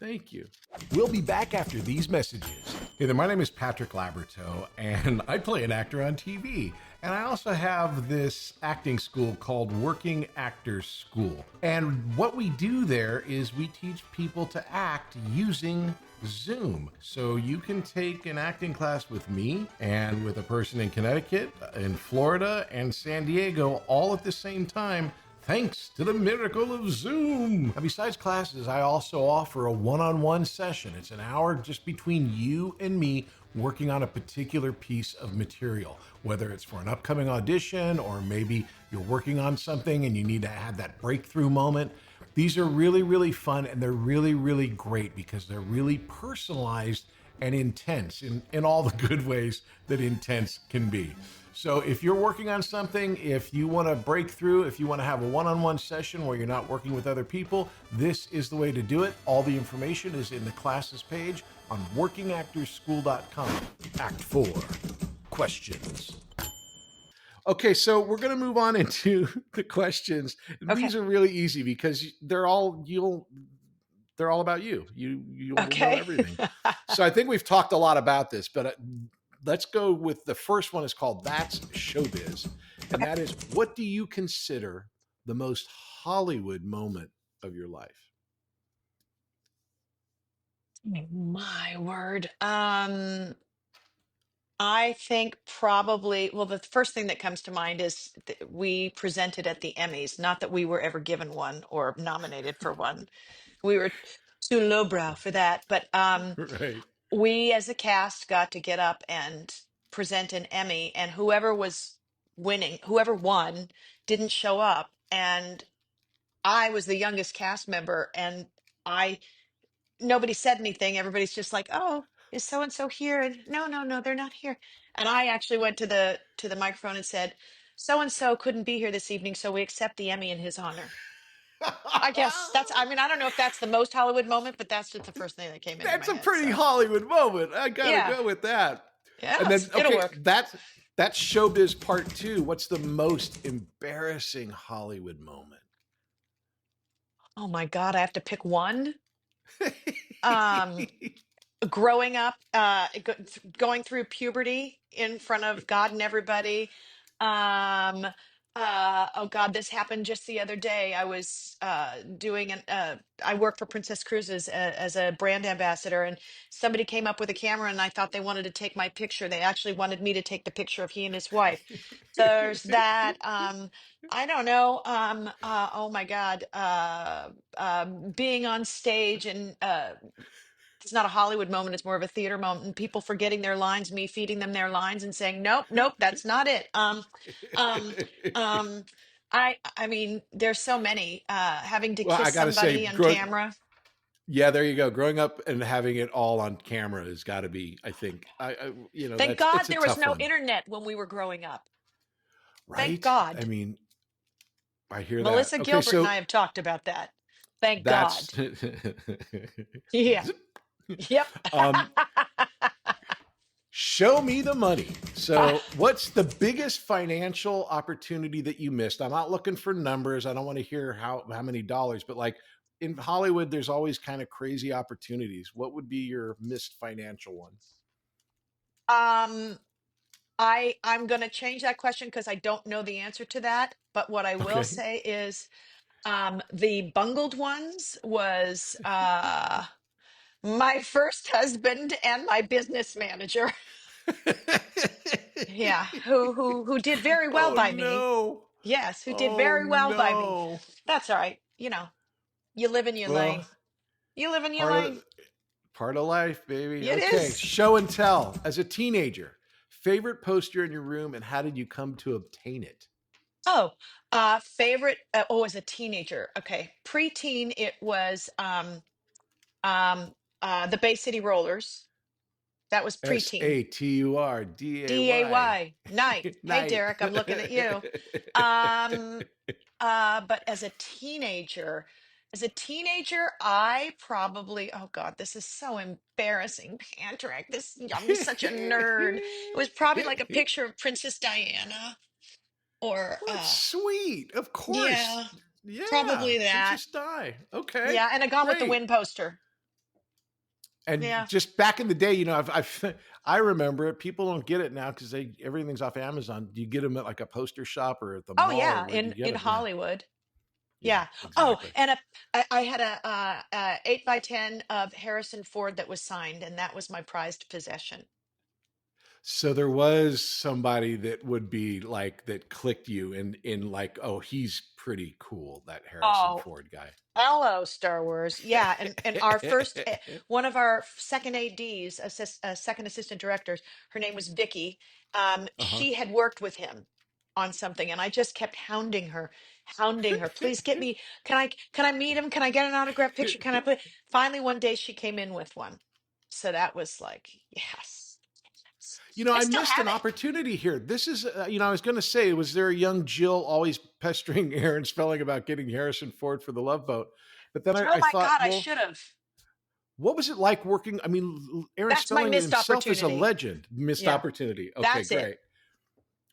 [SPEAKER 1] Thank you.
[SPEAKER 3] We'll be back after these messages.
[SPEAKER 1] Hey there, my name is Patrick Labyorteaux, and I play an actor on TV. And I also have this acting school called Working Actors School. And what we do there is we teach people to act using Zoom. So you can take an acting class with me and with a person in Connecticut, in Florida, and San Diego all at the same time, thanks to the miracle of Zoom. Now, besides classes, I also offer a one-on-one session. It's an hour just between you and me working on a particular piece of material, whether it's for an upcoming audition or maybe you're working on something and you need to have that breakthrough moment. These are really, really fun, and they're really, really great because they're really personalized and intense in all the good ways that intense can be. So if you're working on something, if you want to break through, if you want to have a one-on-one session where you're not working with other people, this is the way to do it. All the information is in the classes page on workingactorsschool.com.
[SPEAKER 3] Act 4. Questions.
[SPEAKER 1] Okay, so we're going to move on into the questions.
[SPEAKER 2] Okay.
[SPEAKER 1] These are really easy because they're all about you. You'll know
[SPEAKER 2] Okay.
[SPEAKER 1] everything. So I think we've talked a lot about this, but let's go with the first one. Is called That's Showbiz. And that is, what do you consider the most Hollywood moment of your life?
[SPEAKER 2] My word. I think probably, well, the first thing that comes to mind is we presented at the Emmys. Not that we were ever given one or nominated for one. We were too lowbrow for that. But
[SPEAKER 1] Right.
[SPEAKER 2] we as a cast got to get up and present an Emmy, and whoever was winning, whoever won, didn't show up. And I was the youngest cast member, and I nobody said anything. Everybody's just like, "Oh, is so and so here?" And no, no, no, they're not here. And I actually went to the microphone and said, "So and so couldn't be here this evening, so we accept the Emmy in his honor." I guess that's. I mean, I don't know if that's the most Hollywood moment, but that's just the first thing that came into my
[SPEAKER 1] That's a
[SPEAKER 2] head.
[SPEAKER 1] pretty
[SPEAKER 2] So
[SPEAKER 1] Hollywood moment. I gotta
[SPEAKER 2] yeah,
[SPEAKER 1] go with that.
[SPEAKER 2] yeah,
[SPEAKER 1] And then,
[SPEAKER 2] it'll
[SPEAKER 1] okay,
[SPEAKER 2] work.
[SPEAKER 1] that's Showbiz Part 2. What's the most embarrassing Hollywood moment?
[SPEAKER 2] Oh my God, I have to pick one. Um, Growing up, going through puberty in front of God and everybody. Um, oh God, this happened just the other day. I was I work for Princess Cruises as a brand ambassador, and somebody came up with a camera, and I thought they wanted to take my picture. They actually wanted me to take the picture of he and his wife. There's that. I don't know. Oh my God. Being on stage and it's not a Hollywood moment, it's more of a theater moment, and people forgetting their lines, me feeding them their lines and saying, nope, nope, that's not it. Um, um, I mean, there's so many, having to
[SPEAKER 1] Well, I
[SPEAKER 2] kiss
[SPEAKER 1] gotta say,
[SPEAKER 2] somebody on camera.
[SPEAKER 1] yeah, there you go. Growing up and having it all on camera has got to be, I think,
[SPEAKER 2] Thank God
[SPEAKER 1] it's a
[SPEAKER 2] there was
[SPEAKER 1] tough
[SPEAKER 2] no
[SPEAKER 1] one,
[SPEAKER 2] internet when we were growing up. Thank
[SPEAKER 1] right? I
[SPEAKER 2] God.
[SPEAKER 1] mean, I hear that.
[SPEAKER 2] Melissa
[SPEAKER 1] Okay,
[SPEAKER 2] Gilbert and I
[SPEAKER 1] so
[SPEAKER 2] have talked about that. Thank
[SPEAKER 1] that's
[SPEAKER 2] God. Yeah. Yep.
[SPEAKER 1] um, show me the money. So, what's the biggest financial opportunity that you missed? I'm not looking for numbers. I don't want to hear how many dollars, but like in Hollywood, there's always kind of crazy opportunities. What would be your missed financial one?
[SPEAKER 2] um, I'm going to change that question because I don't know the answer to that. But what I will
[SPEAKER 1] Okay.
[SPEAKER 2] say is the bungled ones was my first husband and my business manager. Yeah, who did very well
[SPEAKER 1] Oh
[SPEAKER 2] by me.
[SPEAKER 1] no.
[SPEAKER 2] Yes, who did
[SPEAKER 1] Oh
[SPEAKER 2] very well by me.
[SPEAKER 1] no.
[SPEAKER 2] That's all right. You live in your
[SPEAKER 1] Well,
[SPEAKER 2] lane. You live in your
[SPEAKER 1] part of
[SPEAKER 2] lane.
[SPEAKER 1] part of life, baby.
[SPEAKER 2] It
[SPEAKER 1] Okay.
[SPEAKER 2] is.
[SPEAKER 1] Show and tell. As a teenager, favorite poster in your room and how did you come to obtain it?
[SPEAKER 2] Oh, favorite. As a teenager. Okay, preteen. It was the Bay City Rollers. That was preteen.
[SPEAKER 1] SATURDAY.
[SPEAKER 2] DAY night. Hey
[SPEAKER 1] Night.
[SPEAKER 2] Derek, I'm looking at you. Um but as a teenager, I probably, oh God, this is so embarrassing, Patrick. I'm such a nerd. It was probably like a picture of Princess Diana or
[SPEAKER 1] What's sweet? Of course.
[SPEAKER 2] yeah,
[SPEAKER 1] Yeah.
[SPEAKER 2] probably that.
[SPEAKER 1] Princess Di. Okay.
[SPEAKER 2] Yeah, and a Gone with the
[SPEAKER 1] Great.
[SPEAKER 2] Wind poster.
[SPEAKER 1] And
[SPEAKER 2] Yeah.
[SPEAKER 1] just back in the day, I've I remember it. People don't get it now because everything's off Amazon. Do you get them at like a poster shop or at the
[SPEAKER 2] Oh
[SPEAKER 1] mall, or
[SPEAKER 2] yeah,
[SPEAKER 1] where do you get
[SPEAKER 2] in
[SPEAKER 1] them? Yeah,
[SPEAKER 2] Hollywood.
[SPEAKER 1] yeah,
[SPEAKER 2] Yeah. Oh,
[SPEAKER 1] exactly.
[SPEAKER 2] and I had a 8x10 of Harrison Ford that was signed, and that was my prized possession.
[SPEAKER 1] So there was somebody that would be like that clicked you in like, oh, he's pretty cool, that Harrison
[SPEAKER 2] Oh,
[SPEAKER 1] Ford guy.
[SPEAKER 2] hello, Star Wars. Yeah, and our first one of our second ADs, second assistant directors, her name was Vicki.
[SPEAKER 1] Uh-huh.
[SPEAKER 2] She had worked with him on something, and I just kept hounding her. Please get me. Can I meet him? Can I get an autograph picture? Can I put? Finally, one day she came in with one, so that was like yes. I
[SPEAKER 1] I
[SPEAKER 2] still
[SPEAKER 1] missed
[SPEAKER 2] have
[SPEAKER 1] an
[SPEAKER 2] it.
[SPEAKER 1] opportunity here. This is, I was going to say, was there a young Jill always pestering Aaron Spelling about getting Harrison Ford for the Love Boat? But then
[SPEAKER 2] Oh
[SPEAKER 1] I
[SPEAKER 2] my
[SPEAKER 1] thought,
[SPEAKER 2] God, I
[SPEAKER 1] well,
[SPEAKER 2] should have.
[SPEAKER 1] what was it like working? I mean, Aaron
[SPEAKER 2] That's my
[SPEAKER 1] Spelling
[SPEAKER 2] missed
[SPEAKER 1] himself is a
[SPEAKER 2] opportunity.
[SPEAKER 1] legend. Missed
[SPEAKER 2] Yeah,
[SPEAKER 1] opportunity. Okay,
[SPEAKER 2] that's it.
[SPEAKER 1] great.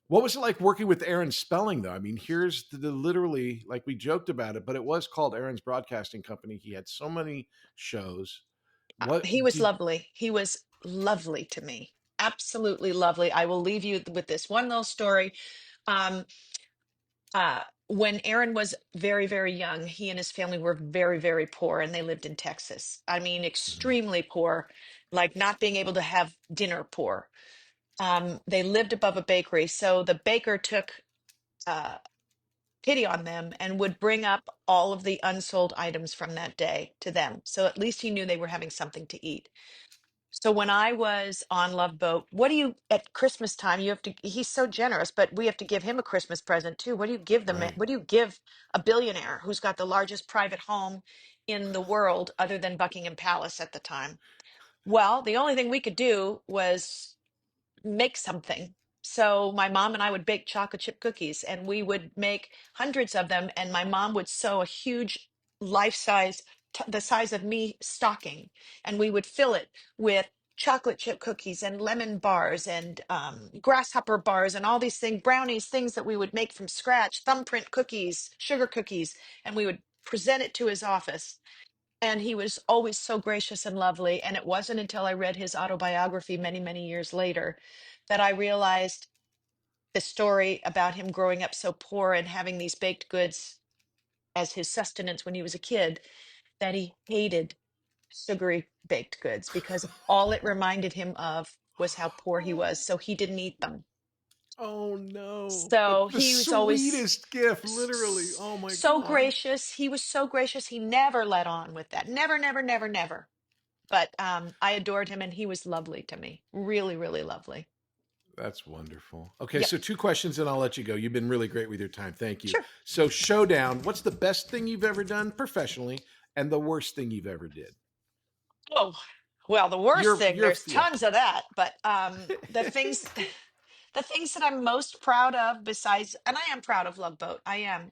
[SPEAKER 1] What was it like working with Aaron Spelling, though? I mean, here's the literally, like we joked about it, but it was called Aaron's Broadcasting Company. He had so many shows. What
[SPEAKER 2] He was
[SPEAKER 1] did
[SPEAKER 2] lovely. He was lovely to me. Absolutely lovely. I will leave you with this one little story. Um, when Aaron was very, very young, he and his family were very, very poor, and they lived in Texas. I mean,
[SPEAKER 1] Mhm.
[SPEAKER 2] extremely poor, like not being able to have dinner poor. They lived above a bakery, so the baker took uh, pity on them and would bring up all of the unsold items from that day to them. So at least he knew they were having something to eat. So when I was on Love Boat, what do you at Christmas time? You have to. He's so generous, but we have to give him a Christmas present too. What do you give them?
[SPEAKER 1] Right?
[SPEAKER 2] What do you give a billionaire who's got the largest private home in the world, other than Buckingham Palace at the time? Well, the only thing we could do was make something. So my mom and I would bake chocolate chip cookies, and we would make hundreds of them. And my mom would sew a huge life size, the size of me, stocking, and we would fill it with chocolate chip cookies and lemon bars and grasshopper bars and all these things, brownies, things that we would make from scratch, thumbprint cookies, sugar cookies, and we would present it to his office. And he was always so gracious and lovely. And it wasn't until I read his autobiography many, many years later that I realized the story about him growing up so poor and having these baked goods as his sustenance when he was a kid, that he hated sugary baked goods because all it reminded him of was how poor he was. So he didn't eat them.
[SPEAKER 1] Oh no!
[SPEAKER 2] So
[SPEAKER 1] But the
[SPEAKER 2] he was always
[SPEAKER 1] sweetest gift, literally. Oh my
[SPEAKER 2] so
[SPEAKER 1] god!
[SPEAKER 2] gracious. He was so gracious. He never let on with that. Never, never, never, never. But I adored him, and he was lovely to me. Really, really lovely.
[SPEAKER 1] That's wonderful. Okay,
[SPEAKER 2] Yep,
[SPEAKER 1] so two questions, and I'll let you go. You've been really great with your time. Thank you.
[SPEAKER 2] sure.
[SPEAKER 1] So, showdown. What's the best thing you've ever done professionally, and the worst thing you've ever did?
[SPEAKER 2] Oh, well, the worst thing,
[SPEAKER 1] You're
[SPEAKER 2] there's
[SPEAKER 1] yeah.
[SPEAKER 2] tons of that, but the things the things that I'm most proud of, besides, and I am proud of Love Boat. I am.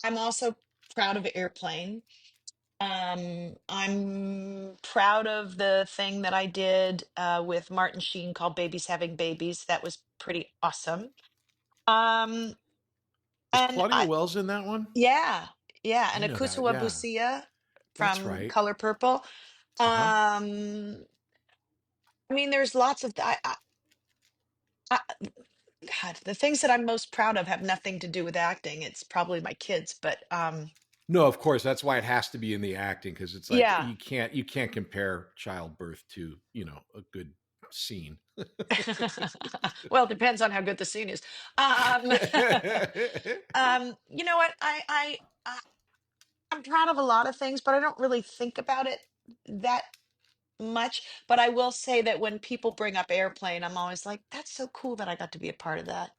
[SPEAKER 2] I'm also proud of Airplane. I'm proud of the thing that I did with Martin Sheen called Babies Having Babies. That was pretty awesome. Um,
[SPEAKER 1] Is
[SPEAKER 2] and
[SPEAKER 1] Claudia Wells in that one?
[SPEAKER 2] yeah, yeah,
[SPEAKER 1] I
[SPEAKER 2] and
[SPEAKER 1] know that.
[SPEAKER 2] Akusua
[SPEAKER 1] Yeah,
[SPEAKER 2] Busia
[SPEAKER 1] that's
[SPEAKER 2] from
[SPEAKER 1] right.
[SPEAKER 2] Color Purple.
[SPEAKER 1] Uh huh.
[SPEAKER 2] Um, I mean, there's lots of I, God, the things that I'm most proud of have nothing to do with acting. It's probably my kids, but
[SPEAKER 1] No, of course. That's why it has to be in the acting, because it's like
[SPEAKER 2] yeah.
[SPEAKER 1] you can't compare childbirth to a good scene.
[SPEAKER 2] Well, it depends on how good the scene is. Um, you know what? I'm proud of a lot of things, but I don't really think about it that much. But I will say that when people bring up Airplane, I'm always like, "That's so cool that I got to be a part of that."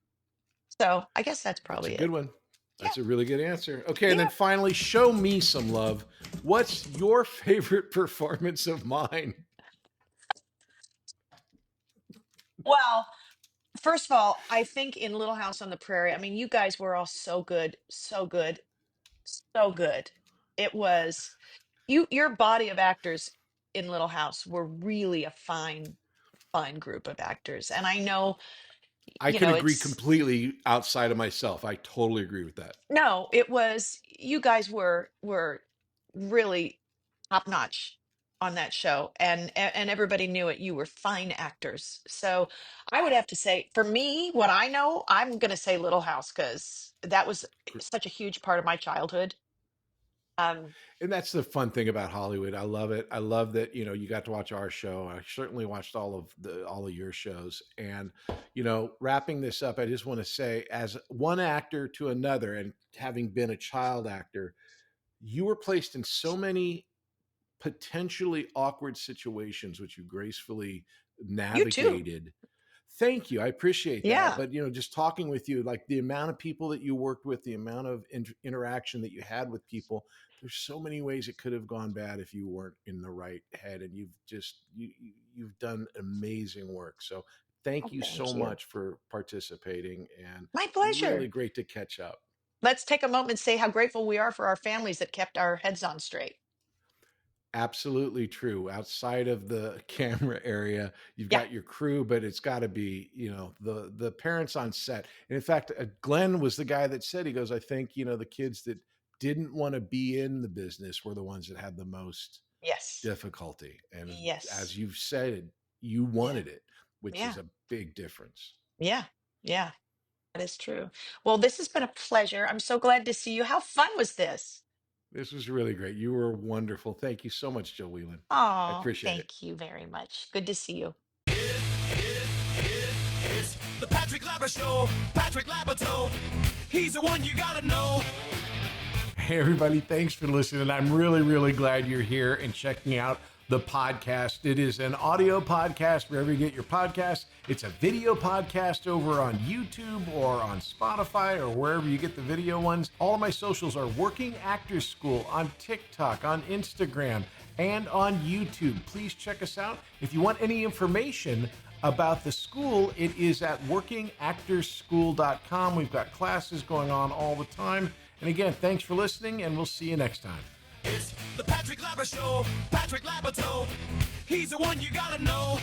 [SPEAKER 2] So I guess that's
[SPEAKER 1] That's a
[SPEAKER 2] probably
[SPEAKER 1] good
[SPEAKER 2] it.
[SPEAKER 1] one.
[SPEAKER 2] Yeah,
[SPEAKER 1] That's a really good answer. Okay, and then
[SPEAKER 2] yeah.
[SPEAKER 1] finally, show me some love. What's your favorite performance of mine?
[SPEAKER 2] Well, first of all, I think in Little House on the Prairie, I mean, you guys were all so good, so good, so good. It was your body of actors in Little House were really a fine, fine group of actors. And I know,
[SPEAKER 1] I can agree
[SPEAKER 2] it's
[SPEAKER 1] completely outside of myself. I totally agree with that.
[SPEAKER 2] no, it was you guys were really top notch. on that show, and everybody knew it. You were fine actors. So I would have to say, for me, what I know, I'm going to say Little House because that was such a huge part of my childhood. Um,
[SPEAKER 1] And that's the fun thing about Hollywood. I love it. I love that, you got to watch our show. I certainly watched all of your shows. And, wrapping this up, I just want to say, as one actor to another, and having been a child actor, you were placed in so many potentially awkward situations, which you gracefully
[SPEAKER 2] you too.
[SPEAKER 1] navigated. Thank you. I appreciate that.
[SPEAKER 2] Yeah.
[SPEAKER 1] But, just talking with you, like the amount of people that you worked with, the amount of interaction that you had with people, there's so many ways it could have gone bad if you weren't in the right head. And you've done amazing work. So thank
[SPEAKER 2] Oh,
[SPEAKER 1] you so
[SPEAKER 2] thank you.
[SPEAKER 1] much for participating, and
[SPEAKER 2] My
[SPEAKER 1] really
[SPEAKER 2] pleasure.
[SPEAKER 1] great to catch up.
[SPEAKER 2] Let's take a moment and say how grateful we are for our families that kept our heads on straight.
[SPEAKER 1] Absolutely true. Outside of the camera area, you've
[SPEAKER 2] Yeah.
[SPEAKER 1] got your crew, but it's got to be, the parents on set. And in fact, Glenn was the guy that said, he goes, I think, the kids that didn't want to be in the business were the ones that had the most
[SPEAKER 2] Yes.
[SPEAKER 1] difficulty. And
[SPEAKER 2] Yes.
[SPEAKER 1] as you've said, you
[SPEAKER 2] Yeah.
[SPEAKER 1] wanted it, which is
[SPEAKER 2] Yeah.
[SPEAKER 1] a big difference.
[SPEAKER 2] Yeah. Yeah. That is true. Well, this has been a pleasure. I'm so glad to see you. How fun was this?
[SPEAKER 1] This was really great. You were wonderful. Thank you so much, Joe Whelan. I
[SPEAKER 2] Oh,
[SPEAKER 1] appreciate it.
[SPEAKER 2] thank you very much. Good to see you.
[SPEAKER 4] It's the Patrick Labber Show. Patrick Labyorteaux. He's the one you gotta know.
[SPEAKER 1] Hey, everybody, thanks for listening. I'm really, really glad you're here and checking out the podcast. It is an audio podcast wherever you get your podcasts. It's a video podcast over on YouTube or on Spotify or wherever you get the video ones. All of my socials are Working Actors School on TikTok, on Instagram, and on YouTube. Please check us out. If you want any information about the school, it is at workingactorsschool.com. We've got classes going on all the time. And again, thanks for listening, and we'll see you next time.
[SPEAKER 4] It's the Patrick Labber Show. Patrick Labyorteaux. He's the one you gotta know.